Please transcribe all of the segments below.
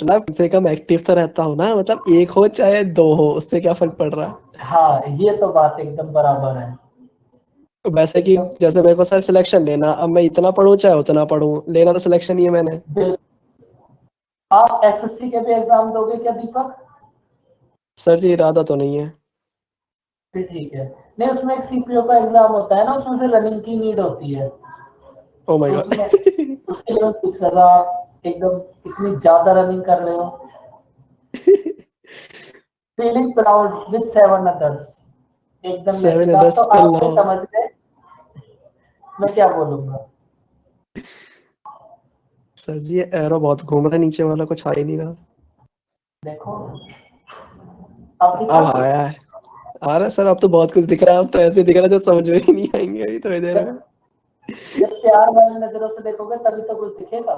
मतलब कम से कम एक्टिव तो रहता हूँ ना, मतलब एक हो चाहे दो हो, उससे क्या फर्क पड़ रहा है। हाँ, ये तो बात एकदम बराबर है। वैसे कि एकदम जैसे मेरे को सर सिलेक्शन लेना, अब मैं इतना पढूं चाहे उतना पढूं, लेना तो सिलेक्शन ही है मैंने। बिल्कुल। आप एसएससी के भी एग्जाम दोगे क्या दीपक? सर जी इरादा तो नहीं है। फिर ठीक है। नहीं, उसमें एक सीपीओ का एग्जाम होता है ना, उसमें फिर रनिंग की नीड होती है। ओ माय तो गॉड। उसमें उसके लिए मैं पूछ रहा था, आप एकदम इतनी ज्यादा रनिंग कर रहे हो। Feeling proud with 7 others. एकदम सेवन नेक्स्ट। आप अदर्स तो को आप लो। भी समझ गए मैं क्या बोलूंगा। सर जी ये एरो बहुत घूम रहा है, नीचे वाला कुछ आ ही नहीं रहा। देखो, अब दिखा अब कुछ। आया है। आ रहा है सर, अब तो बहुत कुछ दिख रहा है, अब तो ऐसे दिख रहा है जो समझ में ही नहीं आएंगे अभी थोड़ी देर में। जब जब प्यार वाली नजरों से देखोगे तभी तो कुछ दिखेगा।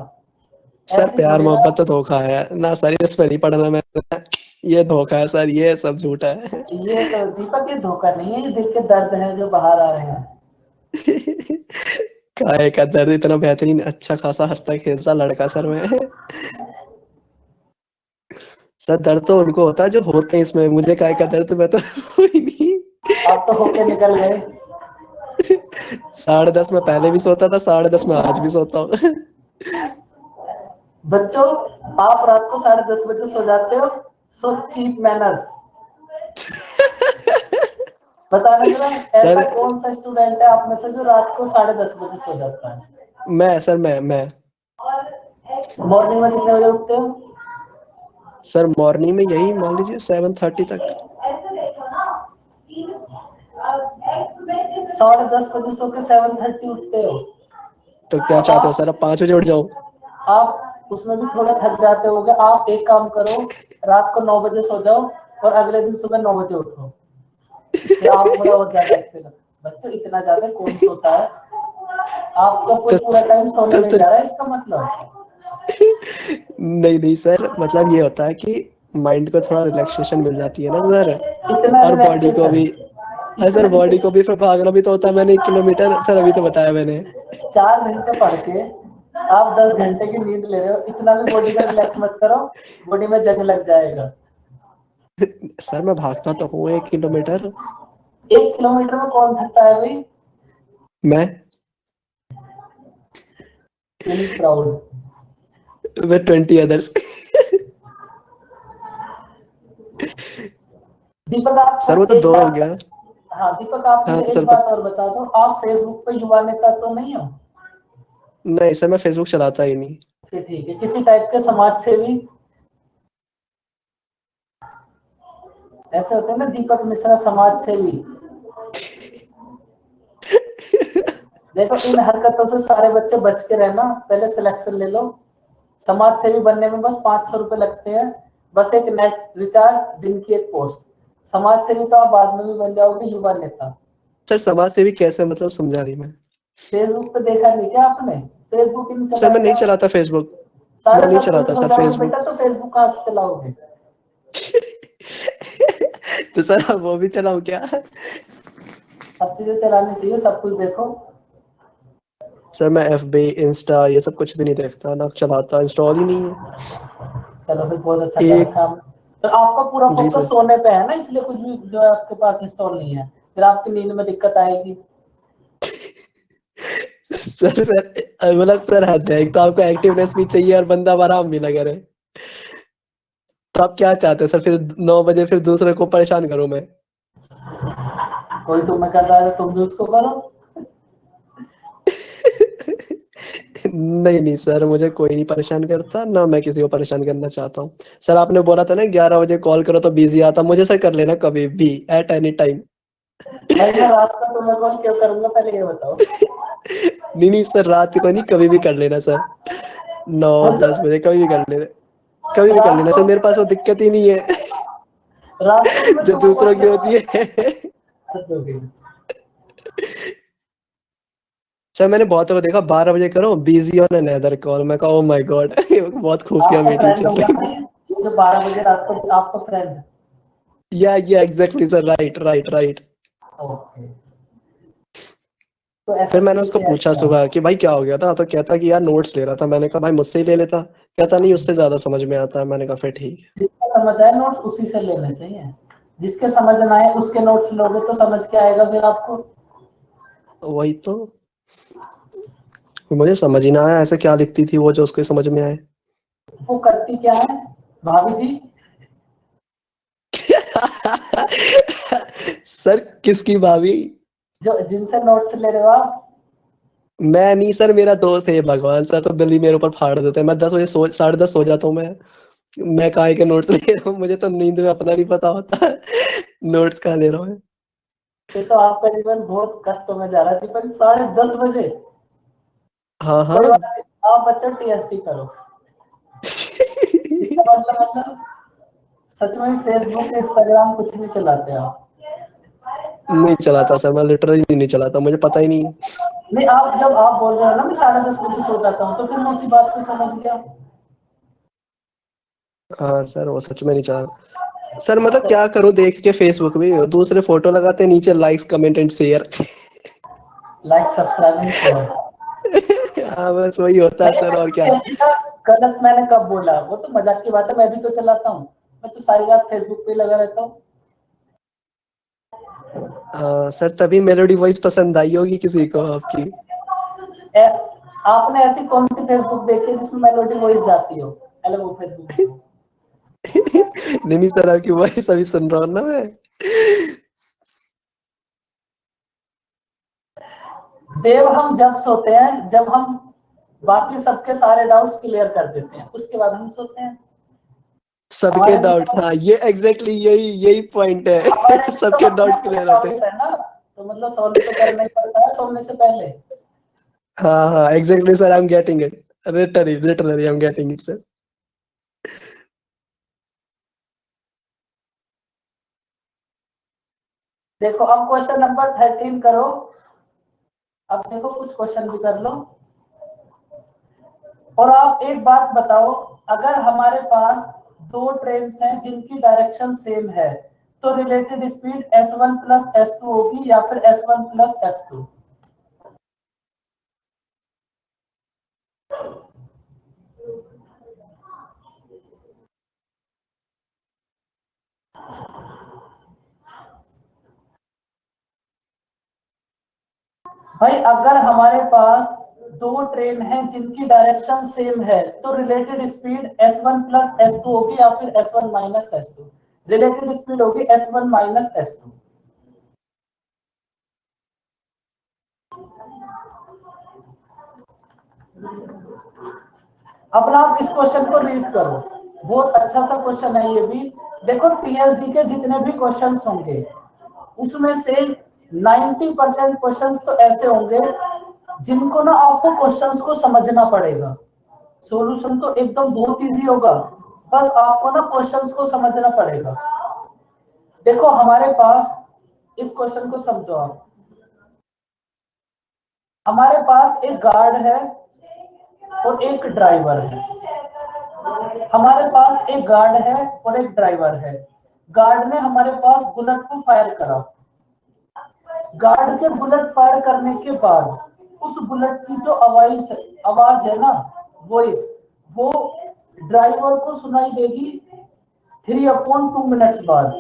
सर ऐसे प्यार थोड़ी ना। मोहब्बत तो धोखा है ना सर, इसमें नहीं पढ़ना मैंने। ये धोखा है सर, ये सब झूठा है। ये तो दीपक, ये धोखा नहीं है, ये दिल के दर्द है जो बाहर आ रहे हैं। काय का दर्द, इतना बेहतरीन अच्छा खासा हंसता खेलता लड़का सर मैं। सर दर्द तो उनको होता है जो होते हैं इसमें, मुझे काय का दर्द, मैं तो हुआ ही नहीं। आप तो होके निकल गए। 10:30 में पहले भी सोता था, 10:30 में आज भी सोता हूँ। बच्चों, आप रात को 10:30 बजे सो जाते हो। So cheap manners. बताना जरा, सर ऐसा कौन सा स्टूडेंट है आप में से जो रात को 10:30 बजे सो जाता है? मैं सर मैं मॉर्निंग में कितने बजे उठते हो? सर मॉर्निंग में यही मान लीजिए 7:30 तक। 10:30 बजे सो के 7:30 उठते हो? तो क्या तो चाहते हो सर, अब 5 बजे उठ जाऊं? आप उसमें भी थोड़ा थक जाते होगे। आप एक काम करो, रात को 9 बजे सो जाओ और अगले दिन सुबह 9 बजे उठो। फिर आप थोड़ा और ज्यादा एक्टिव हो। बच्चों, इतना ज्यादा कौन सोता है? आपका तो, पूरा टाइम सोने में तो जा रहा है, इसका मतलब। नहीं नहीं सर, मतलब ये होता है कि माइंड को थोड़ा रिलैक्सेशन मिल जाती है ना सर। इतना और बॉडी को रिलैक्सेशन? भी। अरे सर इतना बॉडी को भी फिर भागना भी तो होता है, मैंने 1 किलोमीटर सर अभी तो बताया मैंने। 4 घंटे पढ़ के आप 10 घंटे की नींद ले रहे हो? इतना भी बॉडी का रिलैक्स मत करो। बॉडी में जंग लग जाएगा। सर मैं भागता तो हूँ 1 किलोमीटर। 1 किलोमीटर में कौन थकता है भाई? मैं feeling proud. With 20 others. Deepak, आप सर वो बस तो एक दो हो बात। गया। हाँ दीपक, आप हाँ मुझे एक सर बात और बता दो, आप फेसबुक पे युवा नेता तो नहीं हो? नहीं सर मैं फेसबुक चलाता ही नहीं। फिर ठीक है। किसी टाइप के समाज सेवी? ऐसे होते हैं ना, दीपक मिश्रा समाज सेवी। देखो, इन हरकतों से सारे बच्चे बच के रहना। पहले सिलेक्शन ले लो। समाज सेवी बनने में बस 500 रुपए लगते हैं। बस एक नेट रिचार्ज, दिन की एक पोस्ट। समाज सेवी तो आप बाद में भी बन जाओगे युवा नेता। सर समाज सेवी कैसे, मतलब समझा नहीं मैं। फेसबुक पे देखा नहीं क्या आपने? फेसबुक ही नहीं सर मैं चलाते नहीं आप? चलाता फेसबुक। मैं साढ़े नहीं दस बजे चलाता सो सर जाओगे फेसबुक। बेटा, तो फेसबुक कहाँ से चलाओगे? तो सर आप वो भी चलाऊं क्या? सब चीजें चलानी चाहिए, सब कुछ देखो। सर मैं एफबी इंस्टा ये सब कुछ भी नहीं देखता ना चलाता, इंस्टॉल ही नहीं है। चलो फिर, बहुत अच्छा कर एक। रखा है आपने। तो आपका पूरा जी फोकस सर। सोने पे है ना, इसलिए कुछ भी जो है आपके पास इंस्टॉल नहीं है। फिर आपकी नींद में दिक्कत आएगी। सर मतलब सर हद है, एक तो आपको एक्टिवनेस भी चाहिए और बंदा अब आराम भी ना करे। तो आप क्या चाहते हैं सर, फिर 9 बजे फिर दूसरे को परेशान करूं मैं? कोई तुम्हें कर रहा है तो तुम भी उसको करो। नहीं नहीं सर, मुझे कोई नहीं परेशान करता ना, मैं किसी को परेशान करना चाहता हूँ। सर आपने बोला था ना 11 बजे कॉल करो तो बिजी आता, मुझे सर कर लेना कभी भी, एट एनी टाइम। भाई, मैं रात का तुम्हें कॉल क्यों करूंगा, पहले ये बताओ। नहीं नहीं सर, रात को नहीं, कभी भी कर लेना सर। 9-10 बजे कभी भी कर लेना। कभी भी कर रात लेना को सर, मेरे पास वो दिक्कत ही नहीं है। रात को भी मैं जो तुम्हें दूसरों कॉल की होती करूंगा? है। हद हो गई। सर मैंने बहुतों को देखा, 12 बजे करो बिजी ऑन अनदर कॉल, मैं कहा ओ माय गॉड। बहुत खुफिया आपका मीटिंग फ्रेंड चल होगा रही ना थी। ये जो 12 बजे रात को आपका फ्रेंड? या exactly sir, right right right. Okay. तो फिर मैंने SSC उसको की पूछा तैयारी सुबह कि भाई क्या हो गया था, तो कहता कि यार नोट्स ले रहा था। मैंने कहा भाई मुझसे ही ले लेता। कहता नहीं, उससे ज्यादा समझ में आता है। मैंने कहा फिर ठीक है। जिसका समझ आए नोट्स उसी से लेने चाहिए, जिसके समझ ना आए उसके नोट्स लोगे तो समझ के आएगा फिर आपको। वही तो, मुझे समझ ही ना आया ऐसे क्या लिखती थी वो जो उसके समझ में आए। वो करती क्या है भाभी जी? सर किसकी भाभी? जो जिनसे नोट्स ले रहे हो आप। मैं नहीं सर, मेरा दोस्त है। भगवान सर तो बिल्ली मेरे ऊपर फाड़ देते हैं। मैं 10 बजे 10:30 सो जाता हूँ। मैं काहे के नोट्स ले रहा हूँ? मुझे तो नींद में अपना नहीं पता होता है नोट्स कहाँ ले रहा हूँ मैं। ये तो आपका जीवन बहुत कष्टों में जा रहा है दीपक, 10:30 बजे। हाँ हाँ। कोई बात नहीं, आप बच्चों TST करो। इसका मतलब सच में फेसबुक इंस्टाग्राम कुछ नहीं चलाते आप? नहीं चलाता सर, मैं लिटरली नहीं चलाता, मुझे पता ही नहीं। नहीं, आप जब आप बोल रहे हो ना मैं 10:30 बजे सो जाता हूँ, तो फिर मैं उसी बात से समझ गया। हाँ सर, वो सच में नहीं चला। सर मतलब तो क्या करूँ, देख के फेसबुक भी दूसरे फोटो लगाते, नीचे likes comment and share. Like subscribe and share. हाँ बस वही होता है नहीं, सर, और क्या। ऐसी का गलत मैंने कब बोला? वो तो मजाक की बात है, मैं भी तो चलाता हूँ। मैं तो सारी रात फेसबुक पे लगा रहता हूँ। सर तभी मेलोडी वॉइस पसंद आई होगी किसी को आपकी। आपने ऐसी कौन सी फेसबुक देखी है जिसमें मेलोडी वॉइस जाती हो? हेलो वो फेसबुक देखो। नहीं नहीं सर, आपकी वॉइस अभी सुन रहा हूँ ना मैं। देव हम जब सोते हैं, जब हम बाकी सबके सारे डाउट्स क्लियर कर देते हैं, उसके बाद हम सोते हैं। सबके हमारे भी डाउट्स, तो हाँ ये एग्जैक्टली यही यही पॉइंट हमारे है। भी तो सबके अपने डाउट्स अपने क्लियर होते डाउट्स हैं। है ना, तो मतलब सॉल्व तो करना ही पड़ता है सोने से पहले। हाँ हाँ exactly sir, I am getting it. Literally literally I am getting it sir. देखो अब क्वेश्चन नंबर 13 करो। अब देखो कुछ क्वेश्चन भी कर लो। और आप एक बात बताओ, अगर हमारे पास दो ट्रेन हैं जिनकी डायरेक्शन सेम है, तो related speed S1 plus S2 होगी या फिर S1 प्लस F2? भाई अगर हमारे पास दो ट्रेन हैं जिनकी डायरेक्शन सेम है, तो related speed S1 plus S2 होगी या फिर S1 minus S2? Related speed होगी S1 माइनस S2। अपना आप इस क्वेश्चन को रीड करो, बहुत अच्छा सा क्वेश्चन है ये भी। देखो TSD के जितने भी क्वेश्चंस होंगे उसमें से 90% क्वेश्चंस तो ऐसे होंगे जिनको ना आपको क्वेश्चंस को समझना पड़ेगा। सॉल्यूशन तो एकदम बहुत इजी होगा, बस आपको ना क्वेश्चंस को समझना पड़ेगा। देखो हमारे पास, इस क्वेश्चन को समझो आप। हमारे पास एक गार्ड है और एक ड्राइवर है। हमारे पास एक गार्ड है और एक ड्राइवर है। गार्ड ने हमारे पास बुलेट को फायर करा। गार्ड के बुलेट फायर करने के बाद उस बुलेट की जो आवाज है ना, वॉइस, वो ड्राइवर को सुनाई देगी 3/2 मिनट्स बाद।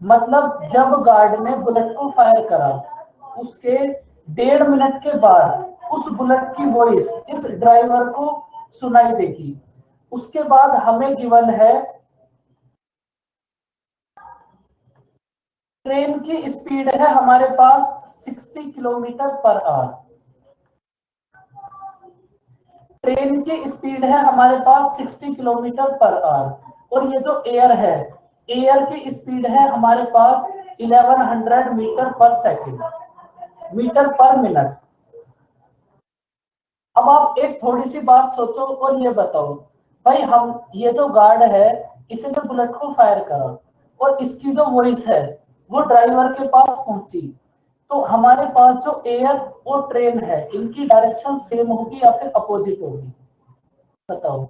मतलब जब गार्ड ने बुलेट को फायर करा, उसके 1.5 मिनट के बाद उस बुलेट की वॉइस इस ड्राइवर को सुनाई देगी। उसके बाद हमें गिवन है ट्रेन की स्पीड है हमारे पास 60 किलोमीटर पर आवर। ट्रेन की स्पीड है हमारे पास 60 किलोमीटर पर आवर। और ये जो एयर है, एयर की स्पीड है हमारे पास 1100 मीटर पर सेकंड, मीटर पर मिनट। अब आप एक थोड़ी सी बात सोचो और ये बताओ, भाई हम, ये जो गार्ड है इसे तो बुलेट को फायर करा और इसकी जो वॉइस है वो ड्राइवर के पास पहुंची, तो हमारे पास जो एयर और ट्रेन है इनकी डायरेक्शन सेम होगी या फिर अपोजिट होगी? बताओ।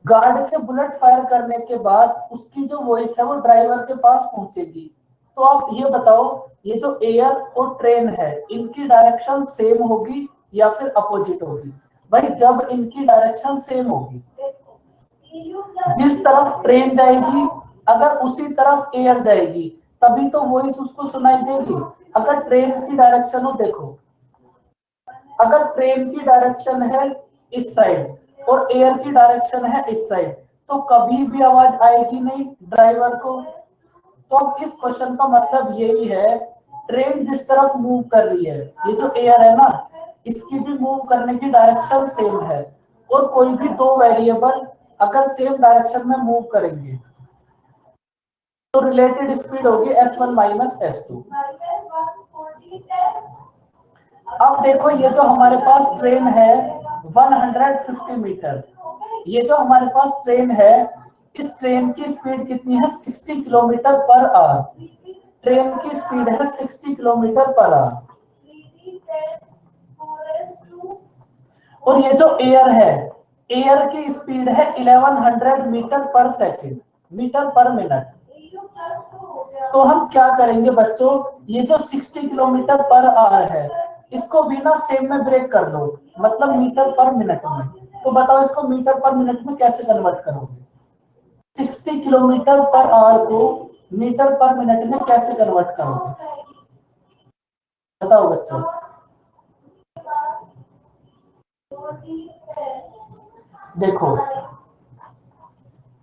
गार्ड के बुलेट फायर करने के बाद उसकी जो वॉइस है वो ड्राइवर के पास पहुंचेगी, तो आप ये बताओ, ये जो एयर और ट्रेन है इनकी डायरेक्शन सेम होगी या फिर अपोजिट होगी? भाई जब इनकी डायरेक्शन सेम होगी, जिस तरफ ट्रेन जाएगी अगर उसी तरफ एयर जाएगी तभी तो वॉइस उसको सुनाई देगी। अगर ट्रेन की डायरेक्शन हो, देखो अगर ट्रेन की डायरेक्शन है इस साइड और एयर की डायरेक्शन है इस साइड, तो कभी भी आवाज आएगी नहीं ड्राइवर को। तो अब इस क्वेश्चन का मतलब यही है, ट्रेन जिस तरफ मूव कर रही है, ये जो एयर है ना, इसकी भी मूव करने की डायरेक्शन सेम है। और कोई भी दो वेरिएबल अगर सेम डायरेक्शन में मूव करेंगे तो रिलेटेड स्पीड होगी s1 माइनस s2। अब देखो ये जो हमारे पास ट्रेन है 150 मीटर, ये जो हमारे पास ट्रेन है, इस ट्रेन की स्पीड कितनी है? 60 किलोमीटर पर आवर। ट्रेन की स्पीड है 60 किलोमीटर पर आवर। और ये जो एयर है, एयर की स्पीड है 1100 मीटर पर सेकेंड, मीटर पर मिनट। तो हम क्या करेंगे बच्चों, ये जो 60 किलोमीटर पर आवर है इसको भी ना सेम में ब्रेक कर लो, मतलब मीटर पर मिनट में। तो बताओ इसको मीटर पर मिनट में कैसे कन्वर्ट करोगे? 60 किलोमीटर पर आवर को मीटर पर मिनट में कैसे कन्वर्ट करोगे? बताओ बच्चों। देखो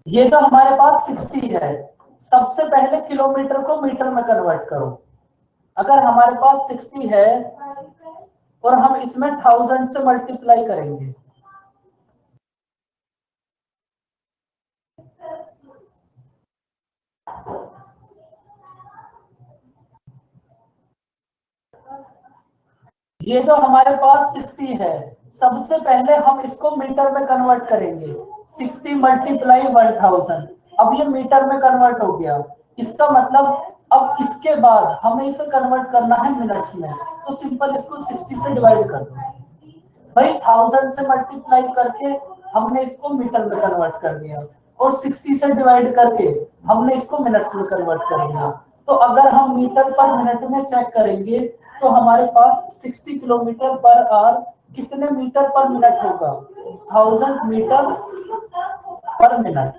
ये जो हमारे पास 60 है, सबसे पहले किलोमीटर को मीटर में कन्वर्ट करो। अगर हमारे पास 60 है और हम इसमें 1000 से मल्टीप्लाई करेंगे, ये जो हमारे पास 60 है, सबसे पहले हम इसको मीटर में कन्वर्ट करेंगे। 60 मल्टीप्लाई 1000, अब ये मीटर में कन्वर्ट हो गया। इसका मतलब अब इसके बाद हमें इसे कन्वर्ट करना है मिनट्स में, तो सिंपल इसको 60 से डिवाइड कर दो। भाई 1000 से मल्टीप्लाई करके हमने इसको मीटर में कन्वर्ट कर दिया और 60 से डिवाइड करके हमने इसको मिनट्स में कन्वर्ट कर दिया। तो अगर हम मीटर पर मिनट में चेक करेंगे तो हमारे पास 60 किलोमीटर पर आवर कितने मीटर पर मिनट होगा? 1000 मीटर पर मिनट।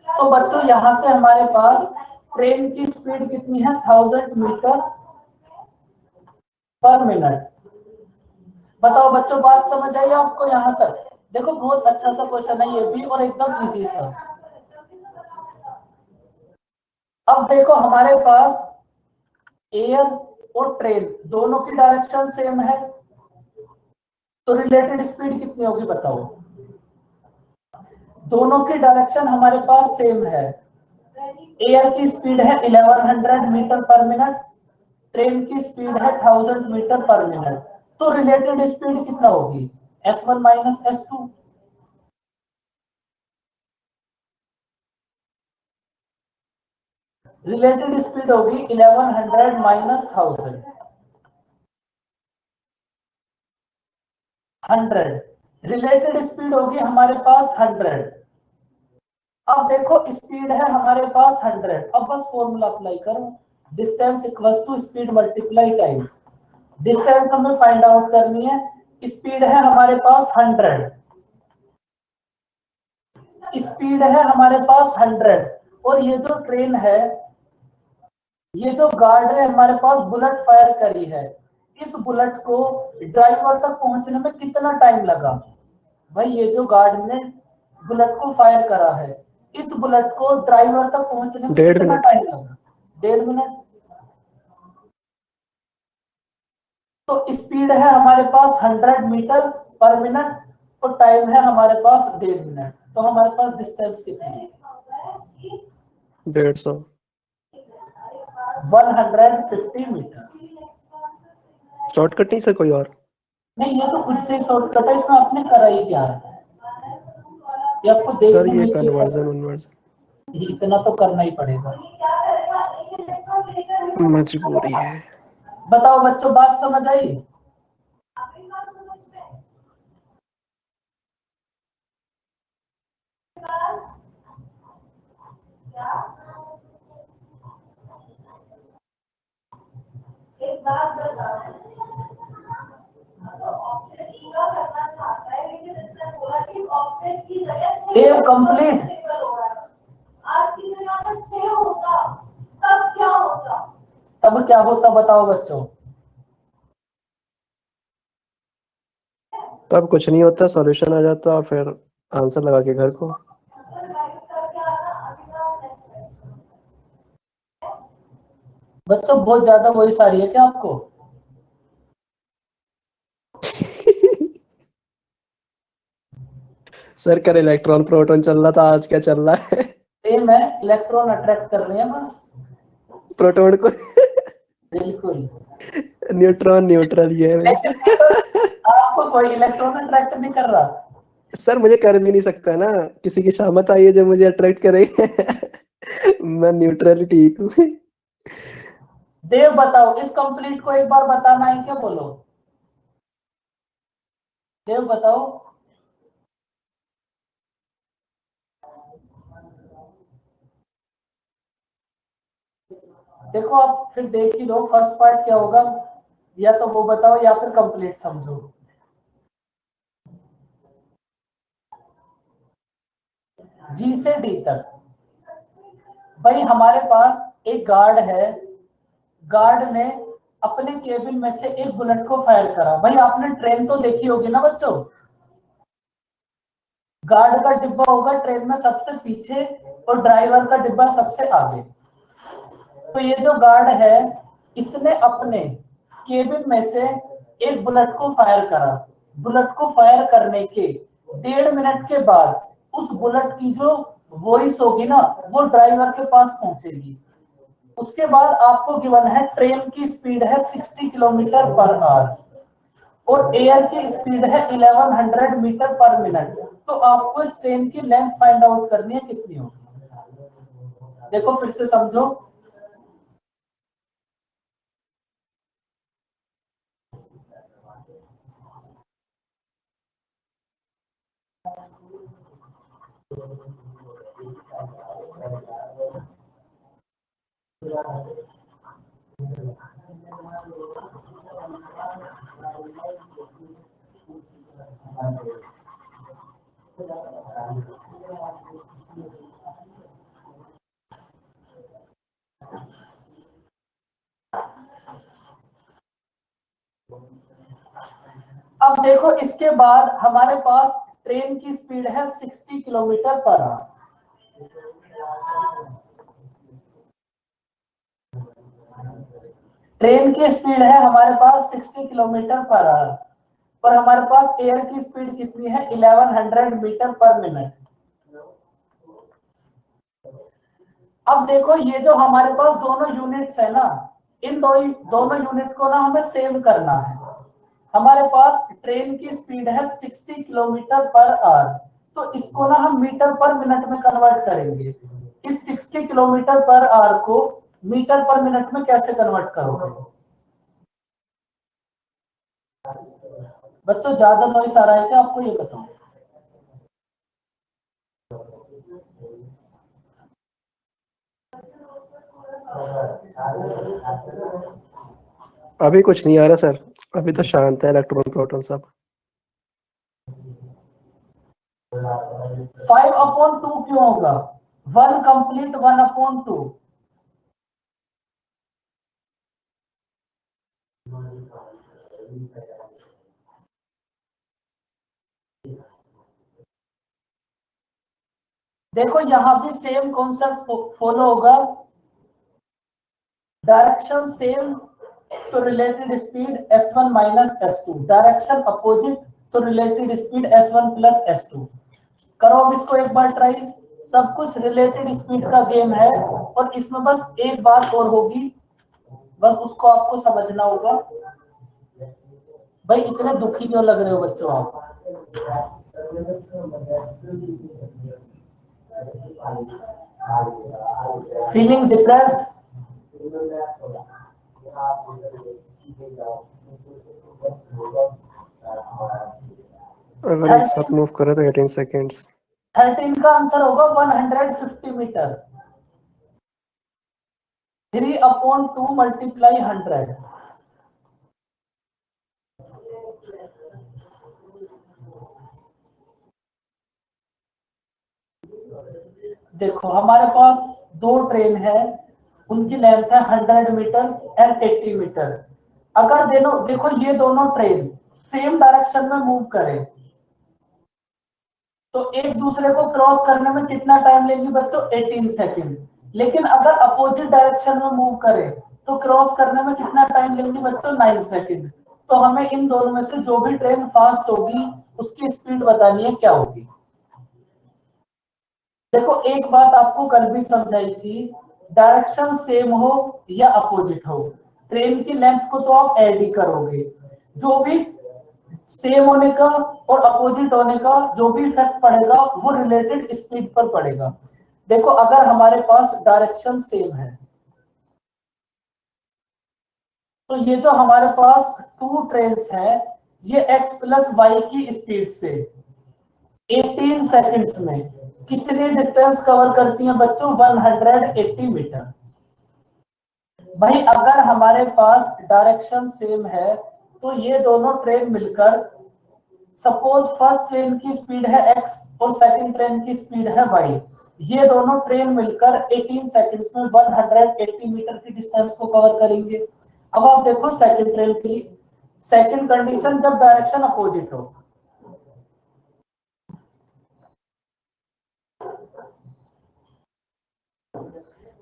तो बच्चों यहां से हमारे पास ट्रेन की स्पीड कितनी है? 1000 मीटर पर मिनट। बताओ बच्चों, बात समझ आई आपको यहाँ तक? देखो बहुत अच्छा सा क्वेश्चन है ये भी और एकदम इजी सा। अब देखो हमारे पास एयर और ट्रेन दोनों की डायरेक्शन सेम है, तो रिलेटेड स्पीड कितनी होगी बताओ? दोनों की डायरेक्शन हमारे पास सेम है। एयर की स्पीड है 1100 मीटर पर मिनट, ट्रेन की स्पीड है 1000 मीटर पर मिनट। तो रिलेटेड स्पीड कितना होगी? s1 minus s2। Related speed होगी 1100 माइनस 1000, 100। रिलेटेड स्पीड होगी हमारे पास 100। अब देखो स्पीड है हमारे पास 100, अब बस फॉर्मूला अप्लाई करो, distance equals to speed multiply time. Distance हमें फाइंड आउट करनी है, स्पीड है हमारे पास 100, स्पीड है हमारे पास 100। और ये जो ट्रेन है, ये जो गार्ड ने हमारे पास बुलेट फायर करी है, इस बुलेट को ड्राइवर तक पहुंचने में कितना टाइम लगा? भाई ये जो गार्ड ने बुलेट को फायर करा है, इस बुलेट को ड्राइवर तक पहुंचने में 1.5 कितना मिनट। टाइम लगा? 1.5 मिनट। तो स्पीड है हमारे पास 100 मीटर पर मिनट और टाइम है हमारे पास 1.5 मिनट। तो हमारे पास डिस्टेंस कितनी है? 150। 150 मीटर। शॉर्टकट नहीं सर कोई और? नहीं ये तो खुद से शॉर्टकट है, इसमें आपने करा ही क्या है? ये आपको सर देखने ये में कन्वर्जन वन्वर्जन इतना तो करना ही पड़ेगा। मजबूरी है। बताओ बच्चों, बात समझ आई? देव कंप्लीट तब क्या होता बताओ बच्चों? तब कुछ नहीं होता, सॉल्यूशन आ जाता और फिर आंसर लगा के घर को। बच्चों बहुत ज्यादा वॉइस आ रही है क्या आपको? सर कल इलेक्ट्रॉन प्रोटॉन चल रहा था, आज क्या चल रहा है? सेम है, इलेक्ट्रॉन अट्रैक्ट कर रहे हैं बस। प्रोटॉन को। बिल्कुल। न्यूट्रॉन न्यूट्रल ये है। आपको कोई इलेक्ट्रॉन अट्रैक्ट नहीं कर रहा? सर मुझे कर भी नहीं सकता ना, किसी की शामत आई है जो मुझे अट्रैक्ट करे। मैं न्यूट्रल ठीक हूँ। देव बताओ, इस कंप्लीट को एक बार बताना है क्या? बोलो देव बताओ। देखो आप फिर देख ही लो फर्स्ट पार्ट क्या होगा, या तो वो बताओ या फिर कंप्लीट समझो। जी से डी तक भाई हमारे पास एक गार्ड है, गार्ड ने अपने केबिन में से एक बुलेट को फायर करा। भाई आपने ट्रेन तो देखी होगी ना बच्चों, गार्ड का डिब्बा होगा ट्रेन में सबसे पीछे और ड्राइवर का डिब्बा सबसे आगे। तो ये जो गार्ड है इसने अपने केबिन में से एक बुलेट को फायर करा। बुलेट को फायर करने के 1.5 मिनट के बाद उस बुलेट की जो वॉइस होगी ना वो ड्राइवर के पास पहुंचेगी। उसके बाद आपको गिवन है ट्रेन की स्पीड है 60 किलोमीटर पर आवर और एयर की स्पीड है 1100 मीटर पर मिनट। तो आपको इस ट्रेन की लेंथ फाइंड आउट करनी है, कितनी होगी? देखो फिर से समझो। अब देखो इसके बाद हमारे पास ट्रेन की स्पीड है 60 किलोमीटर पर आवर। ट्रेन की स्पीड है हमारे पास 60 किलोमीटर पर आवर और हमारे पास एयर की स्पीड कितनी है 1100 मीटर पर मिनट। अब देखो ये जो हमारे पास दोनों यूनिट्स है ना, इन दोनों यूनिट को ना हमें सेम करना है। हमारे पास ट्रेन की स्पीड है 60 किलोमीटर पर आवर, तो इसको ना हम मीटर पर मिनट में कन्वर्ट करेंगे। इस 60 किलोमीटर पर आवर को मीटर पर मिनट में कैसे कन्वर्ट करोगे? बच्चों ज्यादा नॉइस आ रहा है क्या आपको, ये बताओ। अभी कुछ नहीं आ रहा सर, अभी तो शांत है इलेक्ट्रॉन प्रोटॉन सब। 5/2 क्यों होगा? 1 कंप्लीट 1/2। देखो यहां भी सेम कॉन्सेप्ट फॉलो होगा, डायरेक्शन सेम तो related speed s1 minus s2, direction opposite तो related speed s1 plus s2। करो अब इसको एक बार ट्राई। सब कुछ रिलेटेड स्पीड का गेम है और इसमें बस एक बात और होगी, बस उसको आपको समझना होगा। भाई इतने दुखी क्यों लग रहे हो बच्चों आप? Feeling depressed? अगर एक साथ मूव करे तो 18 सेकेंड्स। 13 का आंसर होगा 150 मीटर। 3/2 मल्टीप्लाई 100। देखो हमारे पास दो ट्रेन है, उनकी लेंथ है 100 मीटर एंड 80 मीटर। अगर देखो ये दोनों ट्रेन सेम डायरेक्शन में मूव करें तो एक दूसरे को क्रॉस करने में कितना टाइम लेंगी बच्चों? 18 सेकंड। लेकिन अगर अपोजिट डायरेक्शन में मूव करें तो क्रॉस करने में कितना टाइम लेंगी बच्चों? 9 सेकंड। तो हमें इन दोनों में से जो भी ट्रेन फास्ट होगी उसकी स्पीड बतानी है क्या होगी। देखो एक बात आपको कल भी समझाई थी, डायरेक्शन सेम हो या अपोजिट हो, ट्रेन की लेंथ को तो आप ऐड ही करोगे। जो भी सेम होने का और अपोजिट होने का जो भी इफेक्ट पड़ेगा वो रिलेटेड स्पीड पर पड़ेगा। देखो अगर हमारे पास डायरेक्शन सेम है तो ये जो हमारे पास टू ट्रेन्स है ये x प्लस वाई की स्पीड से 18 सेकंड्स में कितनी डिस्टेंस कवर करती हैं बच्चों? 180 मीटर। भाई अगर हमारे पास डायरेक्शन सेम है तो ये दोनों ट्रेन मिलकर, सपोज फर्स्ट ट्रेन की स्पीड है x और सेकंड ट्रेन की स्पीड है y, ये दोनों ट्रेन मिलकर 18 सेकंड्स में 180 मीटर की डिस्टेंस को कवर करेंगे। अब आप देखो सेकंड ट्रेन के लिए, सेकंड कंडीशन जब डायरेक्शन अपोजिट हो,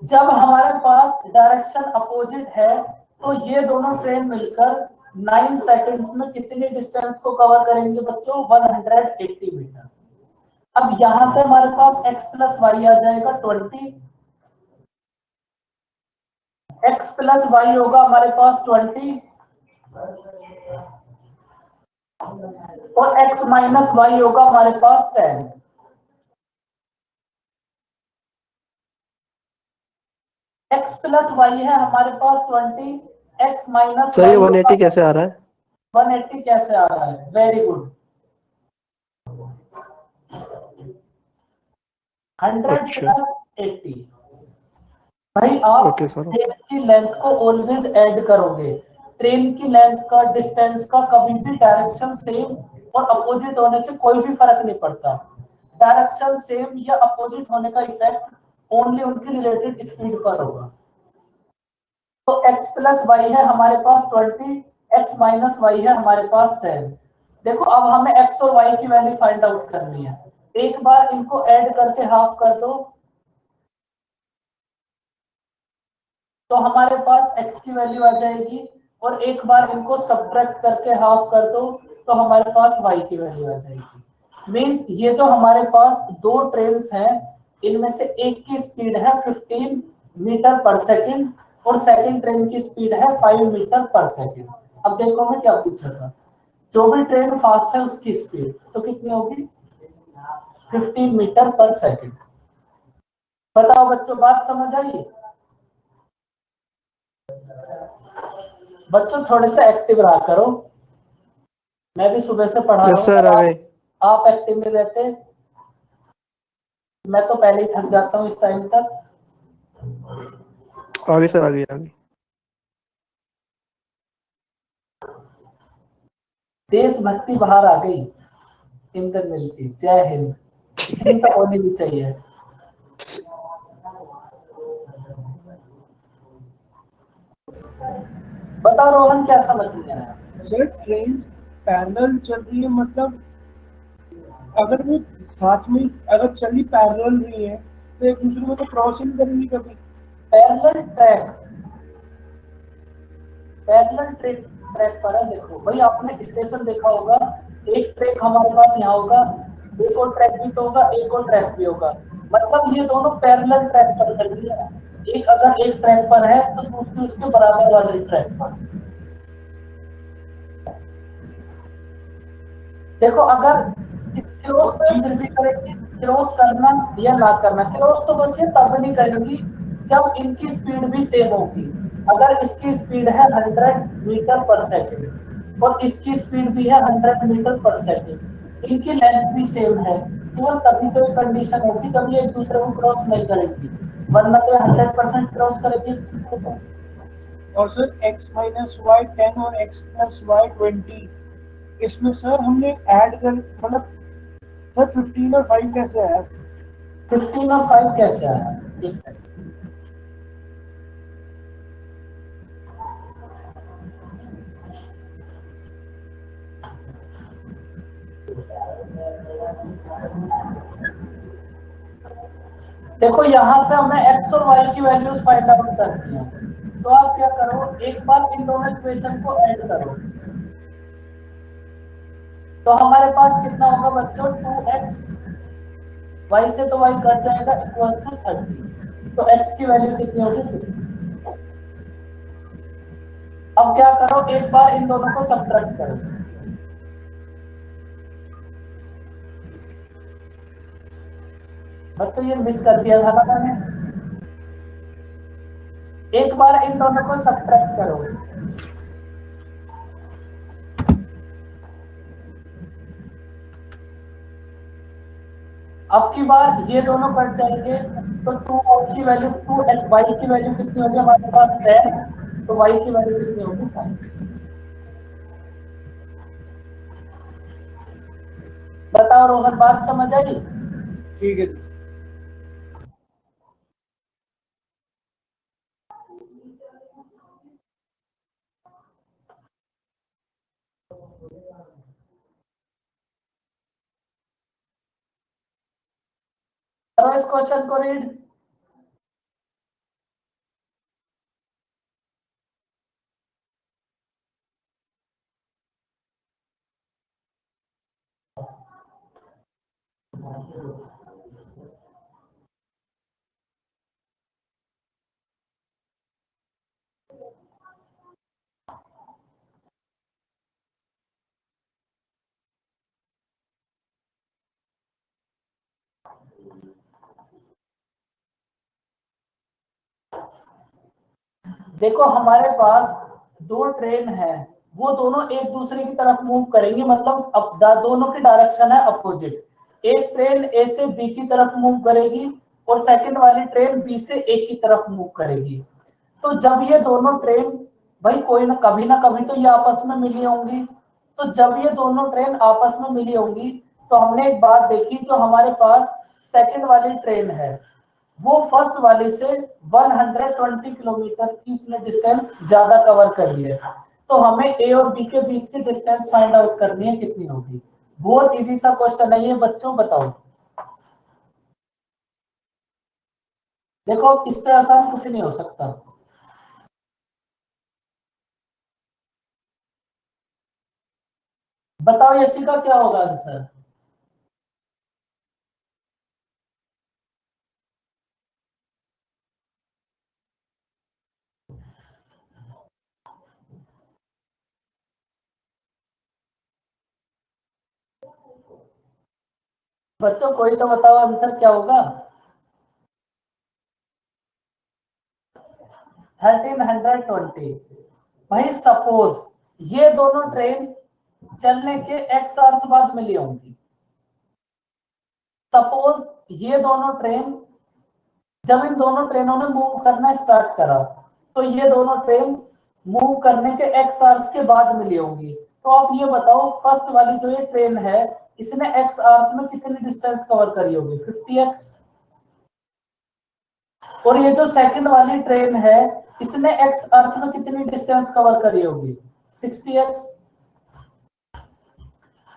जब हमारे पास डायरेक्शन अपोजिट है तो ये दोनों ट्रेन मिलकर 9 सेकंड्स में कितनी डिस्टेंस को कवर करेंगे बच्चों? 180 मीटर। अब यहां से हमारे पास x प्लस वाई आ जाएगा 20, x प्लस वाई होगा हमारे पास 20 और x माइनस वाई होगा हमारे पास 10। x प्लस वाई है हमारे पास 20, x माइनस सर ये 180 कैसे आ रहा है? 180 कैसे आ रहा है? Very good. 100 प्लस 80। भाई आप ट्रेन की लेंथ को ऑलवेज ऐड करोगे। ट्रेन की लेंथ का, डिस्टेंस का कभी भी डायरेक्शन सेम और अपोजिट होने से कोई भी फर्क नहीं पड़ता। डायरेक्शन सेम या अपोजिट होने का इफेक्ट ओनली उनकी रिलेटेड स्पीड पर होगा। तो x प्लस वाई है हमारे पास 20, x माइनस वाई है हमारे पास 10। देखो अब हमें x और y की वैल्यू फाइंड आउट करनी है। एक बार इनको ऐड करके हाफ कर दो तो हमारे पास x की वैल्यू आ जाएगी, और एक बार इनको सब्ट्रैक्ट करके हाफ कर दो तो हमारे पास y की वैल्यू आ जाएगी। मींस ये जो हमारे पास दो ट्रेन्स हैं इनमें से एक की स्पीड है 15 मीटर पर सेकंड और सेकंड ट्रेन की स्पीड है 5 मीटर पर सेकंड। अब देखो मैं क्या पूछ रहा था, जो भी ट्रेन फास्ट है उसकी स्पीड तो कितनी होगी? 15 मीटर पर सेकंड। बताओ बच्चों बात समझ आई? बच्चों थोड़े से एक्टिव रहा करो, मैं भी सुबह से पढ़ा रहा हूँ, आप एक्टिव नहीं रहते, मैं तो पहले ही थक जाता हूँ इस टाइम तक। आगे सर आगे। देशभक्ति बाहर आ गई इंदर मिल की। जय हिंद, इतनी तो होनी भी चाहिए। बताओ रोहन क्या समझ नहीं आया? सर ट्रेन पैरेलल चल रही है, मतलब अगर वो साथ में अगर चली पैरेलल रही है तो एक दूसरे को तो क्रॉस ही नहीं करेंगी कभी। पैरेलल ट्रैक पर है। देखो भाई आपने स्टेशन देखा होगा, एक ट्रैक हमारे पास यहाँ होगा, एक और ट्रैक भी तो होगा, एक और ट्रैक भी होगा, मतलब ये दोनों पैरेलल ट्रैक पर चल रही है। एक अगर एक ट्रैक पर है तो दूसरी उसके बराबर वाले ट्रैक पर। देखो अगर क्रॉस फिर भी करेंगे, क्रॉस करना या ना करना, क्रॉस तो बस ये तब नहीं करेंगी जब इनकी स्पीड भी सेम होगी। अगर इसकी स्पीड है 100 मीटर पर सेकंड और इसकी स्पीड भी है 100 मीटर पर सेकंड, इनकी लेंथ भी सेम है, केवल तभी तो एक कंडीशन होगी जब ये एक दूसरे को क्रॉस नहीं करेगी, वरना तो 100% क्रॉस करेगी एक दूसरे को। और सर x माइनस वाई 10 और x प्लस वाई 20, इसमें सर हमने ऐड कर मतलब सर 15 और 5 कैसे आया? 15 और 5 कैसे आया? एक सेकंड, देखो यहां से हमें x और y की वैल्यूज फाइंड आउट करनी है, तो आप क्या करो, एक बार इन दोनों इक्वेशन को ऐड करो, तो हमारे पास कितना होगा बच्चों, 2x, y से तो y कट जाएगा, इक्वल्स टू 30, तो x की वैल्यू कितनी होगी 50। अब क्या करो, एक बार इन दोनों को सब्ट्रैक्ट करो, बच्चों ये मिस कर दिया था ना मैंने, एक बार इन दोनों को सब्ट्रैक्ट करो, अब की बार ये दोनों कट जाएंगे, तो 2 की वैल्यू 2 y की वैल्यू कितनी होगी हमारे पास 10, तो y की वैल्यू कितनी होगी 5। बताओ रोहन, बात समझ आई? ठीक है। करो इस क्वेश्चन को रीड। देखो हमारे पास दो ट्रेन है, वो दोनों एक दूसरे की तरफ मूव करेंगे, मतलब अब दोनों की डायरेक्शन है अपोजिट। एक ट्रेन ए से बी की तरफ मूव करेगी और सेकंड वाली ट्रेन बी से ए की तरफ मूव करेगी। तो जब ये दोनों ट्रेन, भाई कोई ना कभी तो ये आपस में मिली होंगी, तो जब ये दोनों ट्रेन आपस में मिली होंगी, तो हमने एक बात देखी, जो हमारे पास सेकंड वाली ट्रेन है वो फर्स्ट वाले से 120 किलोमीटर की उसने डिस्टेंस ज्यादा कवर कर लिया, तो हमें ए और बी के बीच की डिस्टेंस फाइंड आउट करनी है, कितनी होगी। बहुत इजी सा क्वेश्चन है ये बच्चों, बताओ। देखो इससे आसान कुछ नहीं हो सकता। बताओ यशिका क्या होगा आंसर। बच्चों कोई तो बताओ आंसर क्या होगा। 1320। भाई सपोज ये दोनों ट्रेन चलने के x आवर्स बाद मिली होंगी। सपोज ये दोनों ट्रेन, जब इन दोनों ट्रेनों ने मूव करना स्टार्ट करा, तो ये दोनों ट्रेन मूव करने के x आवर्स के बाद मिली होंगी। तो आप ये बताओ, फर्स्ट वाली जो ये ट्रेन है, इसने x आवर्स में कितनी डिस्टेंस कवर करी होगी, 50x। और ये जो सेकंड वाली ट्रेन है, इसने x आवर्स में कितनी डिस्टेंस कवर करी होगी, 60x।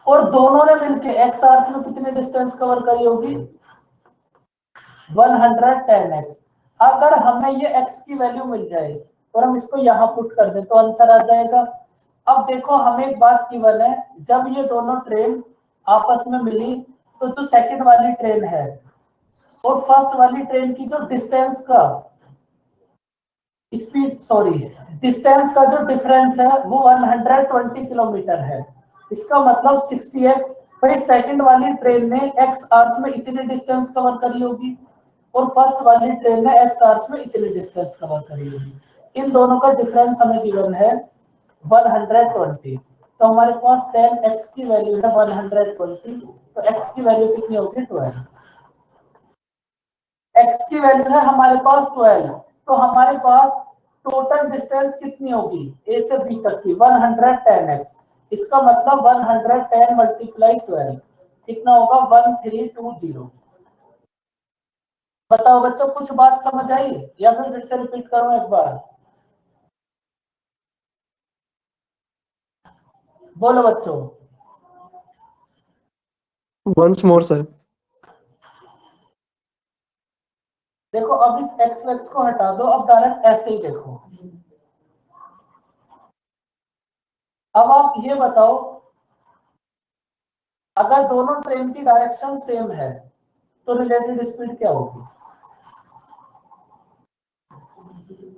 और दोनों ने मिलके x आवर्स में कितनी डिस्टेंस कवर करी होगी, 110x। अगर हमें ये x की वैल्यू मिल जाए और हम इसको यहाँ पुट कर दें, तो आंसर आ जाएगा। अब देखो हमें एक बात गिवन है, जब ये दोनों ट्रेन आपस में मिली, तो जो सेकंड वाली ट्रेन है और फर्स्ट वाली ट्रेन की जो डिस्टेंस का डिस्टेंस का जो डिफरेंस है वो 120 किलोमीटर है। इसका मतलब 60x। भाई सेकंड वाली ट्रेन ने x आवर्स में इतनी डिस्टेंस कवर करी होगी और फर्स्ट वाली ट्रेन ने x आवर्स में इतनी डिस्टेंस कवर करी होगी। इन दोनों का डिफरेंस हमें गिवन है 120। तो हमारे पास 10x की वैल्यू है 120, तो x की वैल्यू कितनी होगी, 12। x की वैल्यू है हमारे पास 12, तो हमारे पास टोटल डिस्टेंस कितनी होगी a से b तक की, 110x। इसका मतलब 110 मल्टीप्लाई 12 कितना होगा, 1320। बताओ बच्चों, कुछ बात समझ आई या फिर से रिपीट करूं एक बार? बोलो बच्चों। Once more sir. देखो अब इस एक्स वैक्स को हटा दो, अब डायरेक्ट ऐसे ही देखो। अब आप ये बताओ, अगर दोनों ट्रेन की डायरेक्शन सेम है तो रिलेटिव स्पीड क्या होगी?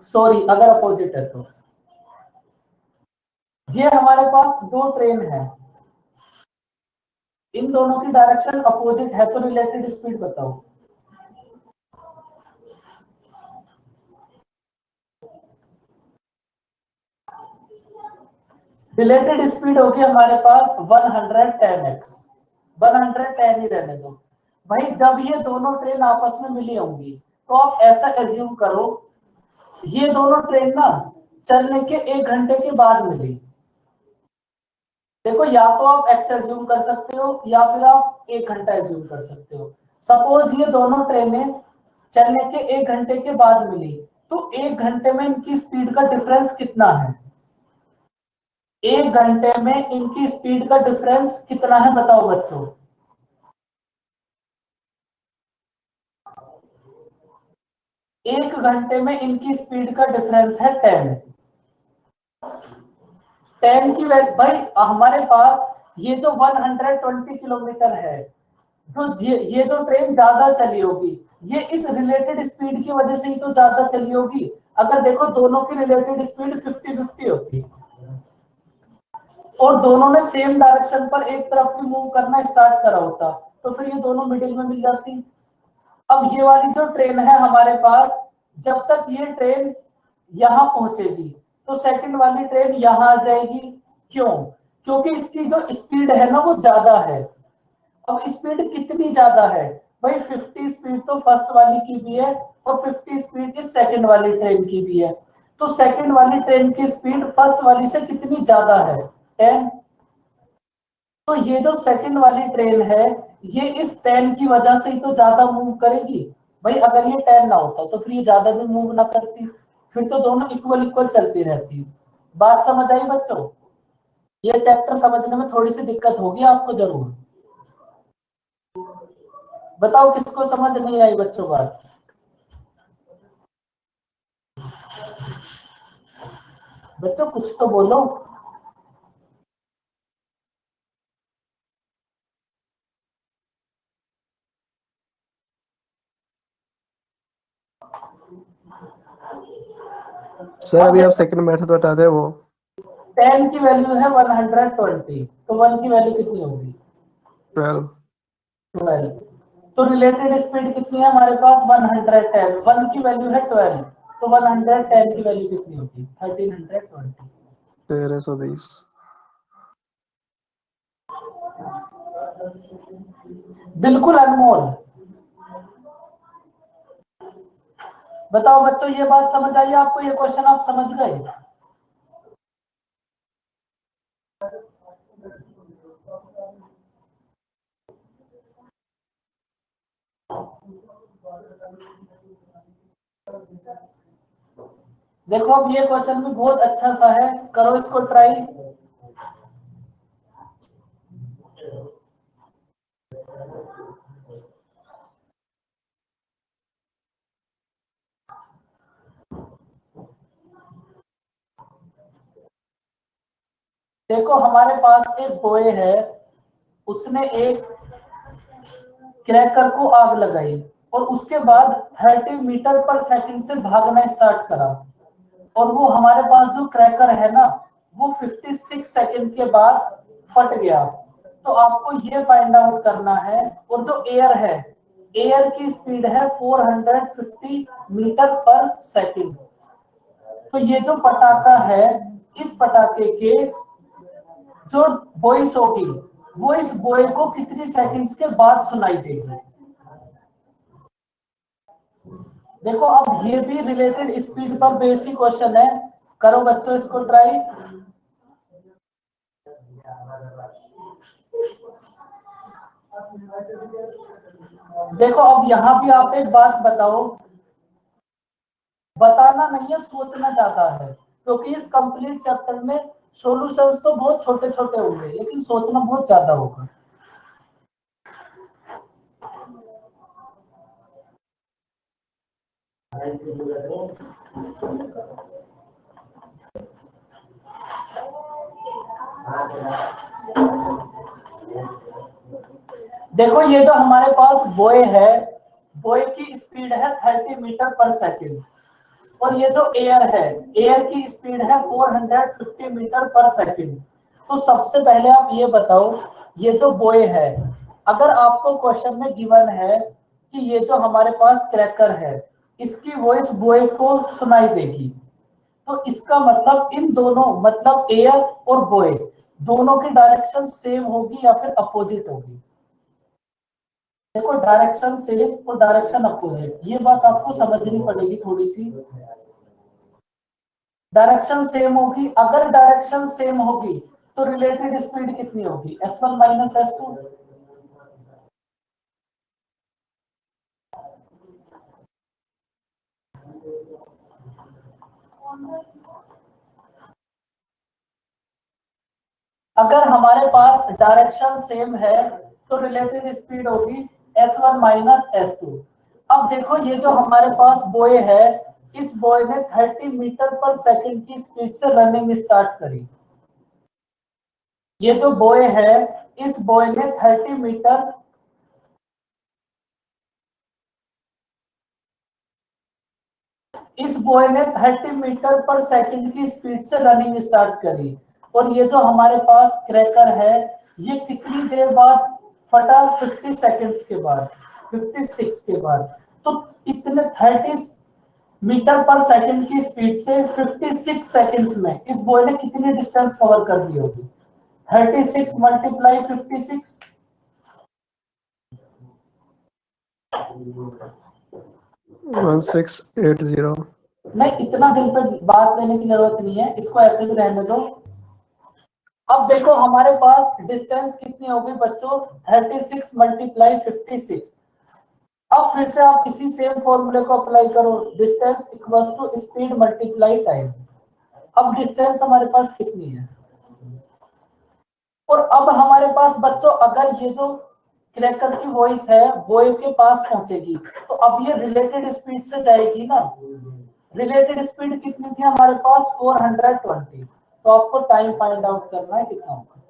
सॉरी, अगर अपोजिट है तो। ये हमारे पास दो ट्रेन है, इन दोनों की डायरेक्शन अपोजिट है, तो रिलेटेड स्पीड बताओ। रिलेटेड स्पीड होगी हमारे पास 110x। 110 ही रहने दो भाई। जब ये दोनों ट्रेन आपस में मिली होंगी तो आप ऐसा एज्यूम करो, ये दोनों ट्रेन ना चलने के 1 घंटे के बाद मिली। देखो या तो आप एक्स एज्यूम कर सकते हो या फिर आप 1 घंटा एज्यूम कर सकते हो। सपोज ये दोनों ट्रेनें चलने के 1 घंटे के बाद मिली, तो 1 घंटे में इनकी स्पीड का डिफरेंस कितना है? 1 घंटे में इनकी स्पीड का डिफरेंस कितना है बताओ बच्चों। 1 घंटे में इनकी स्पीड का डिफरेंस है 10। 10 की वैल्यू भाई हमारे पास ये जो 120 किलोमीटर है, तो ये जो ट्रेन ज्यादा चली होगी, ये इस रिलेटेड स्पीड की वजह से ही तो ज्यादा चली होगी। अगर देखो दोनों की रिलेटेड स्पीड 50-50 होती और दोनों ने सेम डायरेक्शन पर एक तरफ भी मूव करना स्टार्ट करा होता, तो फिर ये दोनों मिडिल में मिल जाती। अब ये वाली जो ट्रेन है हमारे पास, जब तक ये ट्रेन यहां पहुंचेगी तो सेकंड वाली ट्रेन यहां आ जाएगी। क्यों? क्योंकि इसकी जो स्पीड है ना वो ज्यादा है। अब स्पीड कितनी ज्यादा है भाई? 50 स्पीड तो फर्स्ट वाली की भी है और 50 स्पीड इस सेकंड वाली ट्रेन की भी है। तो सेकंड वाली ट्रेन की स्पीड फर्स्ट वाली से कितनी ज्यादा है? 10। तो ये जो सेकंड वाली ट्रेन है, ये इस 10 की वजह से ही तो ज्यादा मूव करेगी भाई। अगर ये 10 ना होता तो फिर ये ज्यादा भी मूव ना करती, फिर तो दोनों इक्वल इक्वल चलती रहती। बात समझ आई बच्चों? ये चैप्टर समझने में थोड़ी सी दिक्कत होगी आपको जरूर। बताओ किसको समझ नहीं आई बच्चों बात? बच्चों कुछ तो बोलो। सर अभी आप सेकंड मेथड बता दे वो। 10 की वैल्यू है 120, तो 1 की वैल्यू कितनी होगी? 12। 12। तो रिलेटेड स्पीड कितनी है हमारे पास? 110। 1 की वैल्यू है 12, तो 110 की वैल्यू कितनी होगी? 1320। 1320। बिल्कुल अनमोल। बताओ बच्चों, ये बात समझ आई आपको? ये क्वेश्चन आप समझ गए? देखो अब ये क्वेश्चन भी बहुत अच्छा सा है, करो इसको ट्राई। देखो हमारे पास एक बॉय है, उसने एक क्रैकर को आग लगाई और उसके बाद 30 मीटर पर सेकंड से भागना स्टार्ट करा, और वो हमारे पास जो क्रैकर है ना वो 56 सेकंड के बाद फट गया। तो आपको ये फाइंड आउट करना है, और जो एयर है, एयर की स्पीड है 450 मीटर पर सेकंड। तो ये जो पटाखा है, इस पटाखे के जो वॉइस होगी वो इस बॉय को कितनी सेकंड्स के बाद सुनाई देगी? देखो अब ये भी रिलेटेड स्पीड पर बेसिक क्वेश्चन है, करो बच्चों इसको ट्राई। देखो अब यहाँ भी आप एक बात बताओ, बताना नहीं है, सोचना चाहता है, क्योंकि इस कंप्लीट चैप्टर में सॉल्यूशंस तो बहुत छोटे छोटे होंगे लेकिन सोचना बहुत ज्यादा होगा। देखो ये जो हमारे पास बॉय है, बॉय की स्पीड है 30 मीटर पर सेकेंड, और ये जो एयर है, एयर की स्पीड है 450 मीटर पर सेकेंड। तो सबसे पहले आप ये बताओ, ये जो बॉय है, अगर आपको क्वेश्चन में गिवन है कि ये जो हमारे पास क्रैकर है इसकी वॉइस बॉय को सुनाई देगी, तो इसका मतलब इन दोनों, मतलब एयर और बॉय दोनों की डायरेक्शन सेम होगी या फिर अपोजिट होगी। देखो डायरेक्शन सेम और डायरेक्शन अपोजिट, ये बात आपको समझनी पड़ेगी थोड़ी सी। डायरेक्शन सेम होगी, अगर डायरेक्शन सेम होगी तो रिलेटेड स्पीड कितनी होगी, s1 माइनस s2। अगर हमारे पास डायरेक्शन सेम है तो रिलेटेड स्पीड होगी s1 माइनस s2। अब देखो ये जो हमारे पास बॉय है, इस बॉय ने 30 मीटर पर सेकंड की स्पीड से रनिंग स्टार्ट करी। ये जो बॉय है, इस बॉय ने 30 मीटर इस बॉय ने 30 मीटर पर सेकंड की स्पीड से रनिंग स्टार्ट करी, और ये जो हमारे पास क्रैकर है ये कितनी देर बाद फटा, 50 सेकंड्स के बाद, 56 के बाद। तो इतने 30 मीटर पर सेकंड की स्पीड से 56 सेकंड्स में इस बॉय ने कितनी डिस्टेंस कवर कर दी होगी, 36 मल्टीप्लाई 56। 1680। नहीं, इतना दिल पे बात लेने की जरूरत नहीं है, इसको ऐसे भी रहने दो। अब देखो हमारे पास डिस्टेंस कितनी होगी बच्चों, 36 मल्टीप्लाई 56। अब फिर से आप इसी सेम फॉर्मूले को अप्लाई करो, distance equals to speed multiply time. अब डिस्टेंस हमारे पास कितनी है, और अब हमारे पास बच्चों अगर ये जो क्रैकर की वॉइस है बॉय के पास पहुंचेगी तो अब ये रिलेटेड स्पीड से जाएगी ना। रिलेटेड स्पीड कितनी थी हमारे पास, 420। तो आपको टाइम फाइंड आउट करना है कितना होगा,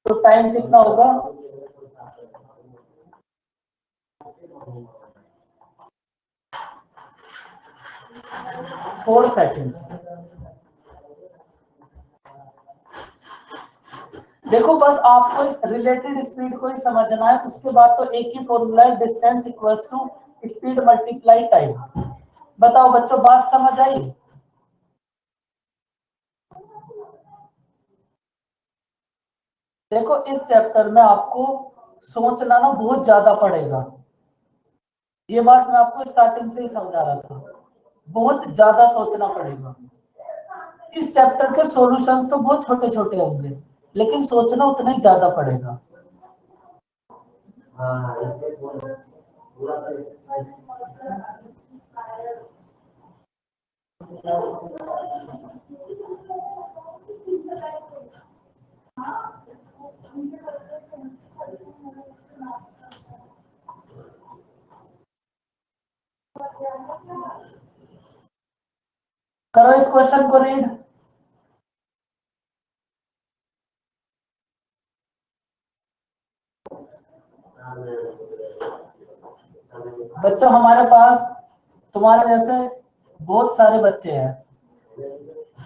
तो टाइम कितना होगा, 4 सेकेंड्स। देखो बस आपको इस रिलेटेड स्पीड को ही समझना है, उसके बाद तो एक ही फॉर्मूला है, distance equals to speed multiply time. बताओ बच्चों बात समझ आई। देखो इस चैप्टर में आपको सोचना ना बहुत ज्यादा पड़ेगा, ये बात मैं आपको स्टार्टिंग से ही समझा रहा था, बहुत ज्यादा सोचना पड़ेगा। इस चैप्टर के सॉल्यूशंस तो बहुत छोटे छोटे होंगे लेकिन सोचना उतना ही ज्यादा पड़ेगा। करो इस क्वेश्चन को रीड। बच्चों हमारे पास तुम्हारे जैसे बहुत सारे बच्चे हैं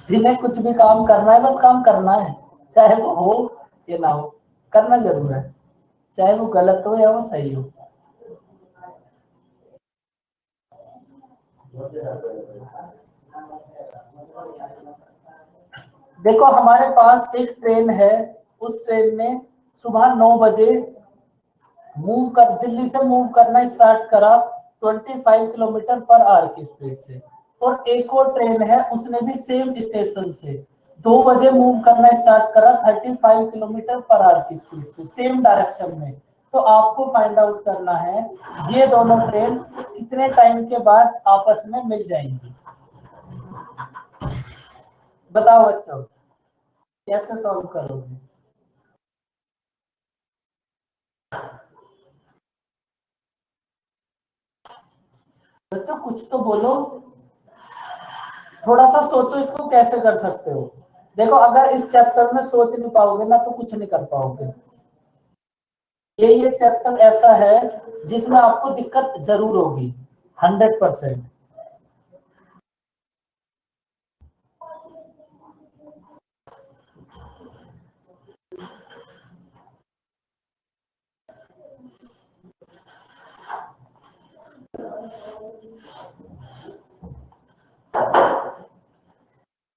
जिन्हें कुछ भी काम करना है, बस काम करना है, चाहे वो हो या ना हो, करना जरूर है, चाहे वो गलत हो या वो सही हो। देखो हमारे पास एक ट्रेन है, उस ट्रेन ने सुबह 9 बजे मूव कर, दिल्ली से मूव करना स्टार्ट करा 25 किलोमीटर पर आवर की स्पीड से, और एक और ट्रेन है उसने भी सेम स्टेशन से 2 बजे मूव करना स्टार्ट करा 35 किलोमीटर पर आवर की स्पीड से, सेम डायरेक्शन में। तो आपको फाइंड आउट करना है ये दोनों ट्रेन कितने टाइम के बाद आपस में मिल जाएंगी। बताओ बच्चों कैसे सॉल्व करोगे? बच्चों कुछ तो बोलो, थोड़ा सा सोचो इसको कैसे कर सकते हो। देखो अगर इस चैप्टर में सोच नहीं पाओगे ना तो कुछ नहीं कर पाओगे। ये चैप्टर ऐसा है जिसमें आपको दिक्कत जरूर होगी 100%।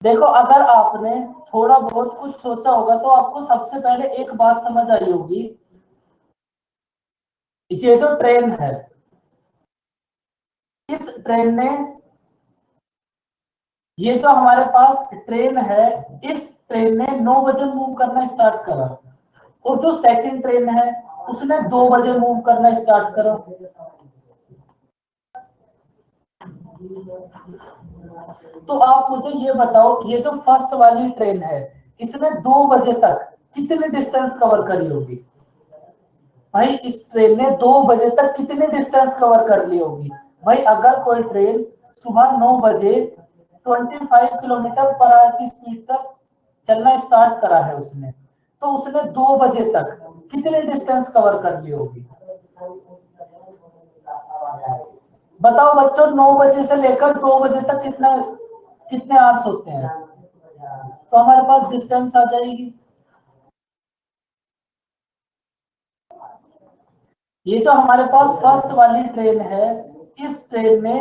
देखो अगर आपने थोड़ा बहुत कुछ सोचा होगा तो आपको सबसे पहले एक बात समझ आई होगी, ये जो ट्रेन है इस ट्रेन ने, ये जो हमारे पास ट्रेन है इस ट्रेन ने 9 बजे मूव करना स्टार्ट करा और जो सेकंड ट्रेन है उसने 2 बजे मूव करना स्टार्ट करा। तो आप मुझे ये बताओ ये जो फर्स्ट वाली ट्रेन है इसने 2 बजे तक कितने डिस्टेंस कवर करी होगी? भाई इस ट्रेन ने 2 बजे तक कितने डिस्टेंस कवर कर ली होगी? भाई अगर कोई ट्रेन सुबह 9 बजे 25 किलोमीटर पर आवर की स्पीड तक चलना स्टार्ट करा है उसने, तो उसने 2 बजे तक कितने डिस्टेंस कवर कर ली होगी? बताओ बच्चों 9 बजे से लेकर 2 बजे तक कितना कितने आवर्स होते हैं? तो हमारे पास डिस्टेंस आ जाएगी, ये जो हमारे पास फर्स्ट वाली ट्रेन है इस ट्रेन ने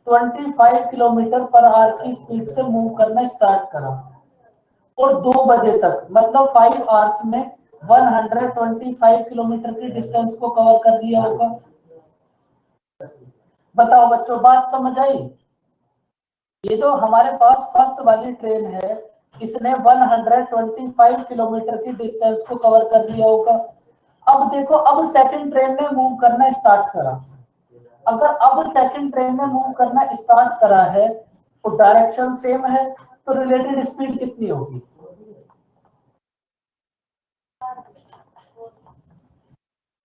25 किलोमीटर पर आवर की स्पीड से मूव करना स्टार्ट करा और 2 बजे तक मतलब 5 आवर्स में 125 किलोमीटर की डिस्टेंस को कवर कर लिया होगा। बताओ बच्चों बात समझ आई? ये जो हमारे पास फर्स्ट वाली ट्रेन है इसने 125 किलोमीटर की डिस्टेंस को कवर कर लिया होगा। अब देखो अब सेकंड ट्रेन ने मूव करना स्टार्ट करा, अगर अब सेकंड ट्रेन ने मूव करना स्टार्ट करा है तो डायरेक्शन सेम है तो रिलेटेड स्पीड कितनी होगी?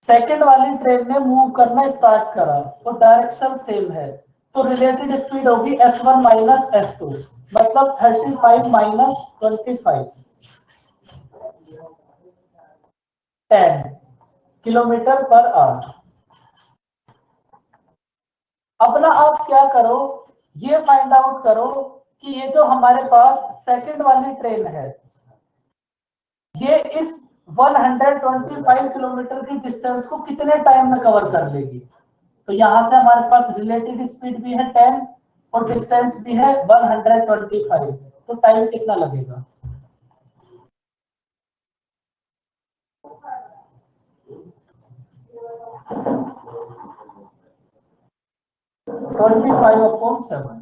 सेकंड वाली ट्रेन ने मूव करना स्टार्ट करा तो डायरेक्शन सेम है तो रिलेटेड स्पीड होगी s1 माइनस s2 मतलब 35 माइनस 25 10 किलोमीटर पर आवर। अब ना आप क्या करो ये फाइंड आउट करो कि ये जो हमारे पास सेकंड वाली ट्रेन है ये इस 125 किलोमीटर की डिस्टेंस को कितने टाइम में कवर कर लेगी? तो यहां से हमारे पास रिलेटेड स्पीड भी है 10 और डिस्टेंस भी है 125, तो टाइम कितना लगेगा? Twenty five upon 7।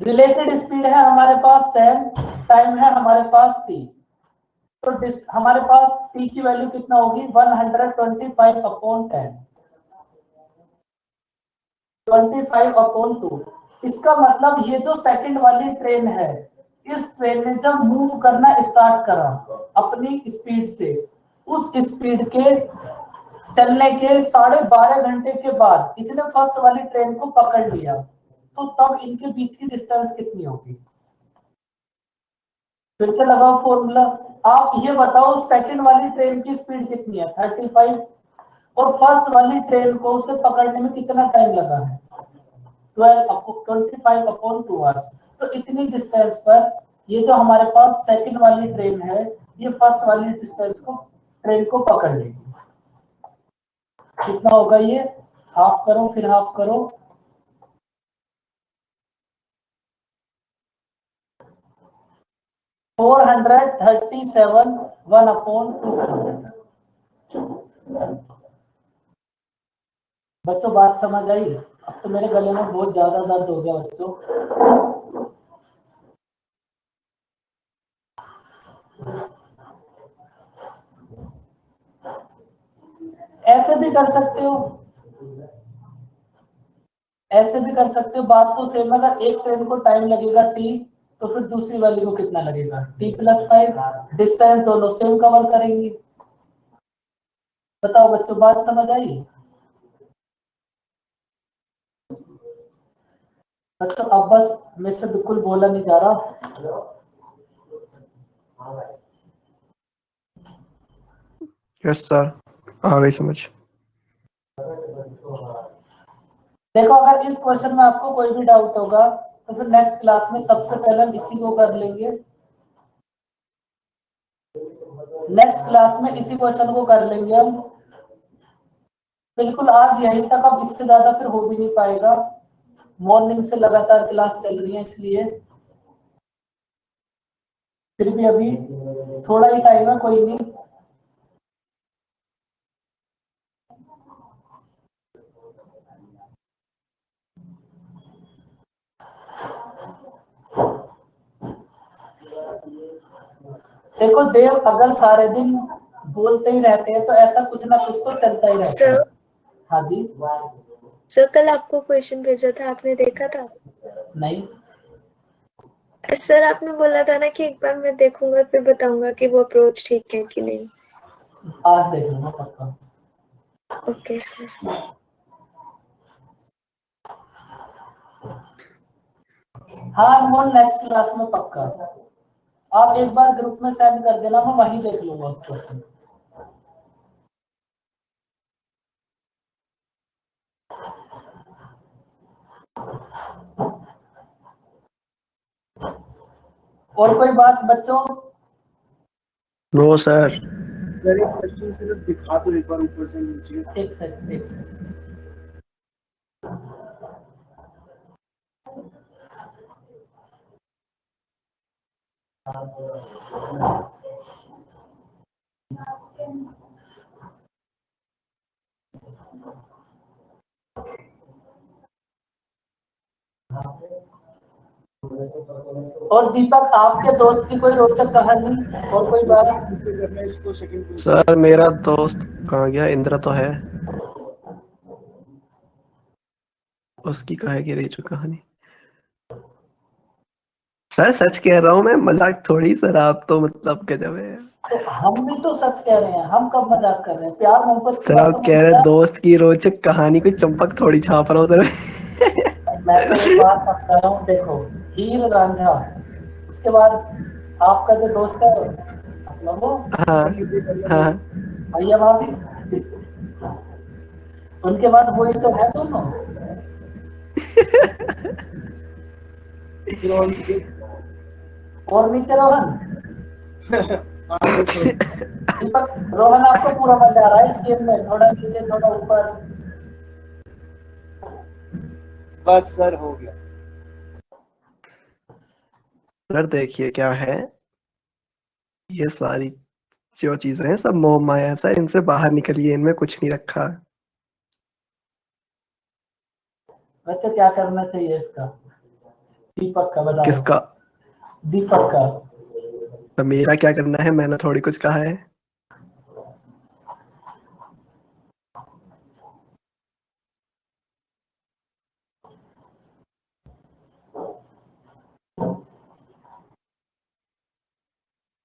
Related speed है हमारे पास 10, टाइम है हमारे पास t, तो हमारे पास t की वैल्यू कितना होगी 125 अपॉन 10, 25 अपॉन 2। इसका मतलब ये जो सेकंड वाली ट्रेन है इस ट्रेन ने जब मूव करना स्टार्ट करा अपनी स्पीड से, उस स्पीड के चलने के 12.5 घंटे के बाद इसने फर्स्ट वाली ट्रेन को पकड़ लिया, तो तब इनके बीच की डिस्टेंस कितनी होगी? फिर से लगाओ फॉर्मूला। आप ये बताओ सेकंड वाली ट्रेन की स्पीड कितनी है 35 और फर्स्ट वाली ट्रेन को उसे पकड़ने में कितना टाइम लगा है 25 अपॉन 2 आवर्स। तो इतनी डिस्टेंस पर ये जो हमारे पास सेकंड वाली ट्रेन है ये फर्स्ट वाली डिस्टेंस को ट्रेन को पकड़ लेगी। कितना होगा ये? हाफ करो फिर हाफ करो, 437 1 अपॉन 2 किलोमीटर। बच्चों बात समझ आई? अब तो मेरे गले में बहुत ज्यादा दर्द हो गया बच्चों। ऐसे भी कर सकते हो, ऐसे भी कर सकते हो। बात तो सेम है, अगर एक ट्रेन को टाइम लगेगा t, तो फिर दूसरी वाली को कितना लगेगा t+5। डिस्टेंस दोनों सेम कवर करेंगी। बताओ बच्चों, बात समझ आई? बच्चों अब बस मेरे से बिल्कुल बोला नहीं जा रहा। यस सर, आ गई समझ। देखो अगर इस क्वेश्चन में आपको कोई भी डाउट होगा तो फिर नेक्स्ट क्लास में सबसे पहले हम इसी को कर लेंगे। नेक्स्ट क्लास में इसी क्वेश्चन को कर लेंगे हम। बिल्कुल आज यहीं तक, अब इससे ज्यादा फिर हो भी नहीं पाएगा। मॉर्निंग से लगातार क्लास चल रही है इसलिए। फिर भी अभी थोड़ा ही टाइम है, कोई नहीं। देखो देव, अगर सारे दिन बोलते ही रहते हैं तो ऐसा कुछ ना कुछ तो चलता ही रहता है। हाँ जी सर, कल आपको क्वेश्चन भेजा था, आपने देखा था? नहीं, सर आपने बोला था ना कि एक बार मैं देखूंगा फिर बताऊंगा कि वो अप्रोच ठीक है कि नहीं। आज देख लूंगा पक्का। Okay sir. हाँ मोहन, नेक्स्ट क्लास में पक्का। आप एक बार ग्रुप में सेंड कर देना, मैं वहीं देख लूंगा उस क्वेश्चन। और कोई बात बच्चों? No sir. मेरे क्वेश्चन सिर्फ दिखा दो एक बार ऊपर से नीचे। एक सेकंड, एक सेकंड। और दीपक, आपके दोस्त की कोई रोचक कहानी और कोई बात? इसको सेकंड सर मेरा दोस्त कहाँ गया? इंद्रा तो है, उसकी कहे की रही जो कहानी। सर सच कह रहा हूँ मैं, मजाक थोड़ी। सर आप तो मतलब गजब है। तो हम भी तो सच कह रहे हैं, हम कब मजाक कर रहे हैं? प्यार मोहब्बत की सर आप बातों कह में रहे मजाक। दोस्त की रोचक कहानी, कोई चंपक थोड़ी छाप रहा हूँ सर। मैं तो एक बात समझा रहा हूँ, देखो हीर रांझा, उसके बाद आपका जो दोस्त है अपना वो हाँ हाँ। भैया भाभी, उनके बाद वही तो है दोनों। और नीचे रोहन। दीपक, रोहन आपको पूरा मजा आ रहा है इस गेम में? थोड़ा नीचे थोड़ा ऊपर। बस सर हो गया। सर देखिए क्या है, ये सारी जो चीजें हैं सब मोह माया है सर, इनसे बाहर निकलिए, इनमें कुछ नहीं रखा। बच्चे क्या करना चाहिए इसका? दीपक का बताओ। किसका? दीपक का। तो मेरा क्या करना है? मैंने थोड़ी कुछ कहा है।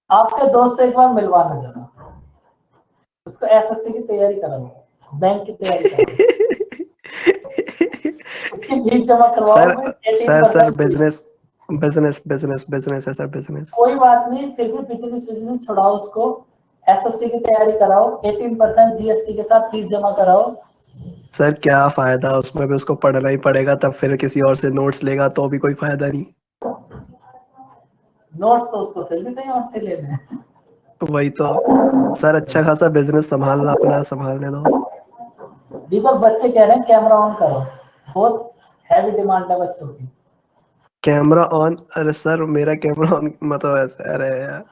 आपके दोस्त से एक बार मिलवाना जरा, उसको एसएससी की तैयारी कराओ, बैंक की तैयारी कराओ, उसकी फीस जमा करवाओ। Sir sir sir 18% business business business business है सर, बिजनेस। कोई बात नहीं, फिर भी बिजनेस बिजनेस छुड़ाओ उसको, एसएससी की तैयारी कराओ, 18% जीएसटी के साथ फीस जमा कराओ। सर क्या फायदा, उसमें भी उसको पढ़ना ही पड़ेगा, तब फिर किसी और से नोट्स लेगा तो भी कोई फायदा नहीं। नोट्स तो उसको फिर भी कहीं और से लेने हैं। वही तो सर, अच्छा खासा बिजनेस संभालना, अपना संभालने दो। दीपक, बच्चे कह रहे हैं कैमरा ऑन करो, बहुत हैवी डिमांड है बच्चों की। Camera on? अरे सर मेरा कैमरा ऑन मतलब ऐसा? अरे यार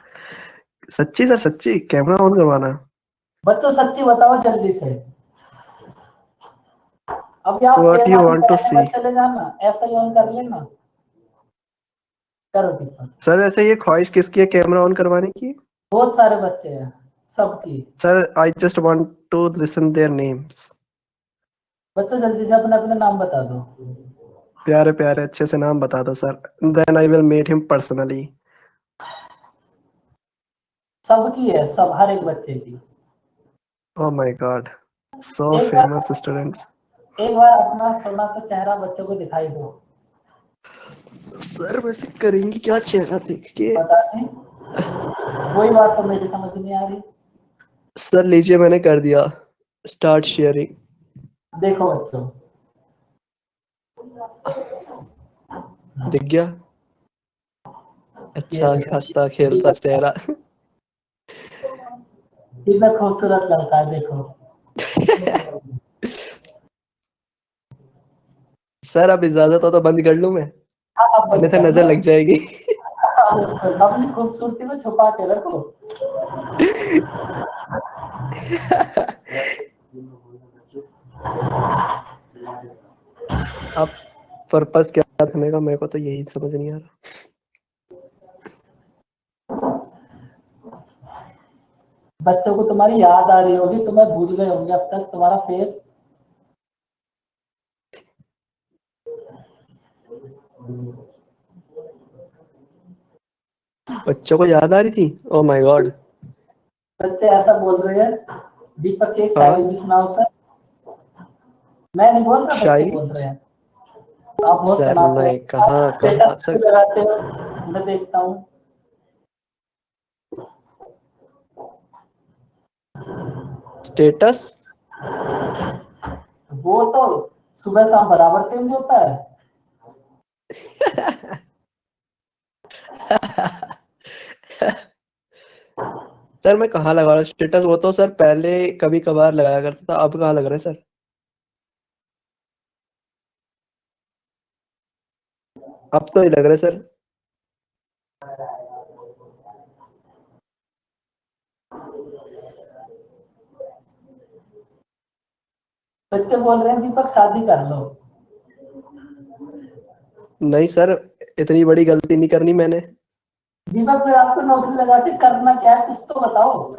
सच्ची सर, सच्ची कैमरा ऑन करवाना? बच्चों सच्ची बताओ जल्दी से। अभी आप व्हाट यू सेना में वांट टू सी? मत चले जाना, ऐसा ही ऑन कर लेना। करो दीपक। सर ऐसे ये ख्वाहिश किसकी है कैमरा ऑन करवाने की? बहुत सारे बच्चे हैं, सबकी। Sir I just want to listen their names. बच्चों जल्दी से अपने अपने नाम बता दो। प्यारे प्यारे अच्छे से नाम बता दो sir, then I will meet him personally. सबकी है, सब, हर एक बच्चे की। ओह माय गॉड, सो एक बार फेमस स्टूडेंट्स। एक बार अपना सोना सा चेहरा बच्चों को दिखाई दो। सर वैसे करेंगी क्या चेहरा देख के? पता नहीं, कोई बात तो मेरी समझ नहीं आ रही। सर लीजिए मैंने कर दिया स्टार्ट शेयरिंग। देखो बच्चों, दिख गया? अच्छा हंसता खेलता चेहरा। कितना खूबसूरत लड़का है, देखो। सर अब इजाजत हो तो बंद कर लूं मैं, हाँ, अब बंद अन्यथा कर नजर लो। लग जाएगी। अपनी खूबसूरती को छुपा के रखो। अब पर्पस क्या रखने का, मेरे को तो यही समझ नहीं आ रहा। बच्चों को तुम्हारी याद आ रही होगी, तुम्हें भूल गए होंगे अब तक तुम्हारा फेस। बच्चों को याद आ रही थी? Oh my God. बच्चे ऐसा बोल रहे हैं, दीपक की एक शायरी हाँ भी सुनाओ सर। मैं नहीं बोल रहा, बच्चे शायरी? बोल रहे हैं। आप बहुत सर सुनाते हो, मैं आप कहाँ कहाँ स्टेटस सर? पे लगाते हो, मैं देखता हूँ। स्टेटस? वो तो सुबह शाम बराबर चेंज होता है। सर मैं कहाँ लगा रहा हूँ स्टेटस? वो तो सर पहले कभी कभार लगाया करता था, अब कहाँ लग रहा है सर? अब तो नहीं लग रहा है सर। बच्चे बोल रहे हैं दीपक शादी कर लो। नहीं सर, इतनी बड़ी गलती नहीं करनी मैंने। दीपक फिर आपको नौकरी लगा के करना क्या है, कुछ तो बताओ।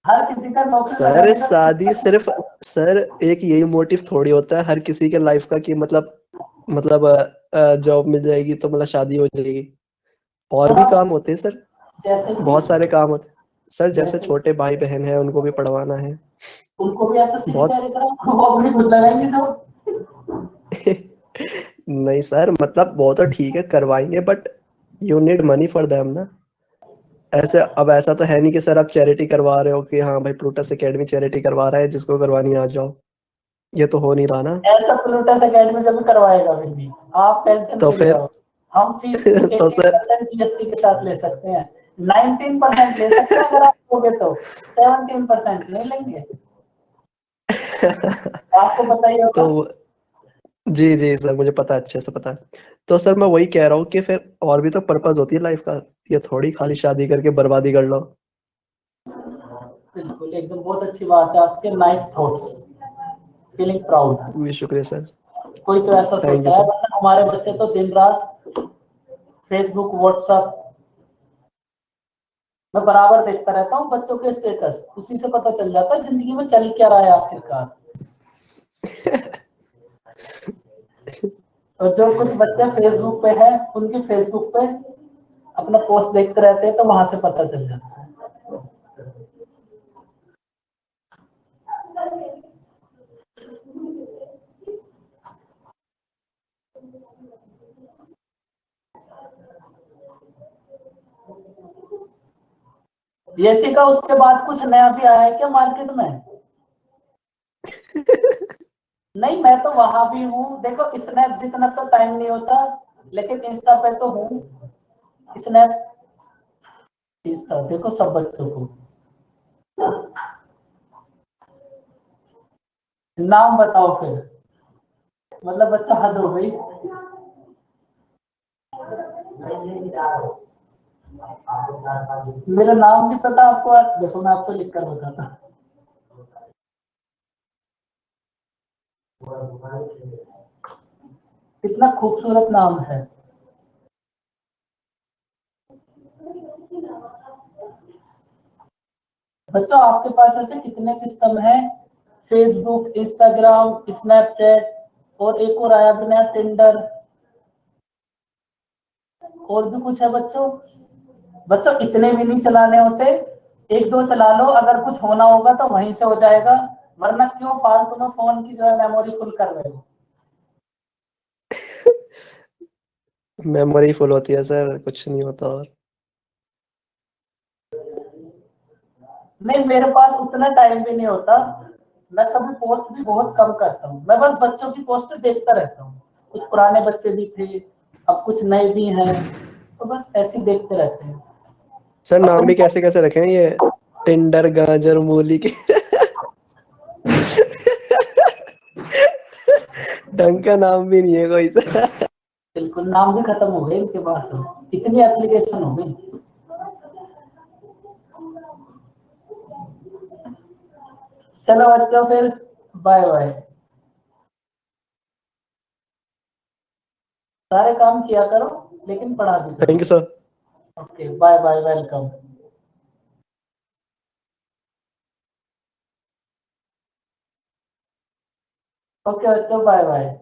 हर किसी का नौकरी सर लगाने का शादी सिर्फ, सर एक यही मोटिव थोड़ी होता है हर किसी के लाइफ का कि मतलब जॉब मिल जाएगी तो मतलब शादी हो जाएगी। और भी थोड़ा काम होते हैं सर, जैसे कि, बहुत सारे काम होते हैं। सर जैसे जैसे छोटे भाई बहन है उनको भी पढ़वाना है। उनको भी एसएससी की बहुत तैयारी कराओ, वो अपनी खुद लगाएंगे जो। नहीं सर मतलब वो तो ठीक है करवाएंगे, but you need money for them ना। ऐसे अब ऐसा तो है नहीं कि सर आप चैरिटी करवा रहे हो कि हाँ भाई प्लूटस एकेडमी चैरिटी करवा रहा है जिसको करवानी आ जाओ। ये तो हो नहीं रहा ना। ऐसा प्लूटस एकेडमी कभी करवाएगा भी नहीं, आप टेंशन तो फ्री फिर रहो। हम फीस भी तो सर 18% जीएसटी के साथ ले सकते हैं, 19% ले सकते हैं अगर आप लोगे तो, 17% नहीं लेंगे। आपको बताइए तो होगा। जी जी सर मुझे पता है, अच्छे से पता है। तो सर मैं वही कह रहा हूँ कि फिर और भी तो पर्पस होती है लाइफ का, ये थोड़ी खाली शादी करके बर्बादी कर लो। बिल्कुल, एकदम बहुत अच्छी बात है आपके, नाइस थॉट्स, फीलिंग प्राउड। भी शुक्रिया सर। कोई तो ऐसा थैंक सोच यू रहा है, सर। वरना हमारे बच्चे तो दिन रात फेसबुक व्हाट्सएप, मैं बराबर देखता रहता हूँ बच्चों के स्टेटस, उसी से पता चल जाता है जिंदगी में चल क्या रहा है आखिरकार। और जो कुछ बच्चे फेसबुक पे हैं, उनके फेसबुक पे अपना पोस्ट देखते रहते हैं, तो वहां से पता चल जाता है। यशिका, उसके बाद कुछ नया भी आया है क्या मार्केट में? नहीं, मैं तो वहां भी हूँ, देखो स्नैप जितना तो टाइम नहीं होता, लेकिन इंस्टा पे तो हूँ। स्नैप, इंस्टा देखो सब बच्चों को। नाम बताओ फिर, मतलब बच्चा हद हो गई। मेरा नाम भी पता आपको? देखो मैं आपको लिख कर बताता। कितना खूबसूरत नाम है। बच्चों आपके पास ऐसे कितने सिस्टम हैं? फेसबुक, इंस्टाग्राम, स्नैपचैट और एक और आया भी नया टिंडर, और भी कुछ है बच्चों। बच्चों इतने भी नहीं चलाने होते, एक दो चला लो, अगर कुछ होना होगा तो वहीं से हो जाएगा, वरना क्यों फालतू में फोन की जो है मेमोरी फुल कर रहे हो। मेमोरी फुल होती है सर, कुछ नहीं होता। और नहीं, मेरे पास उतना टाइम भी नहीं होता, मैं कभी पोस्ट भी बहुत कम करता हूँ, मैं बस बच्चों की पोस्ट देखता रहता हूँ, कुछ पुराने बच्चे भी थे, अब कुछ नए भी हैं, तो बस ऐसे ही देखते रहते हैं। सर नाम भी कैसे कैसे रखे हैं ये, टिंडर, गाजर, मूली के। ढंग का नाम भी नहीं है कोई सा। बिल्कुल, नाम भी खत्म हो गए इनके पास, इतनी एप्लीकेशन हो गई। चलो बच्चों, फिर बाय बाय। सारे काम किया करो, लेकिन पढ़ा भी थैंक करो। You sir. Okay, bye bye, welcome. Okay बच्चों, बाय बाय।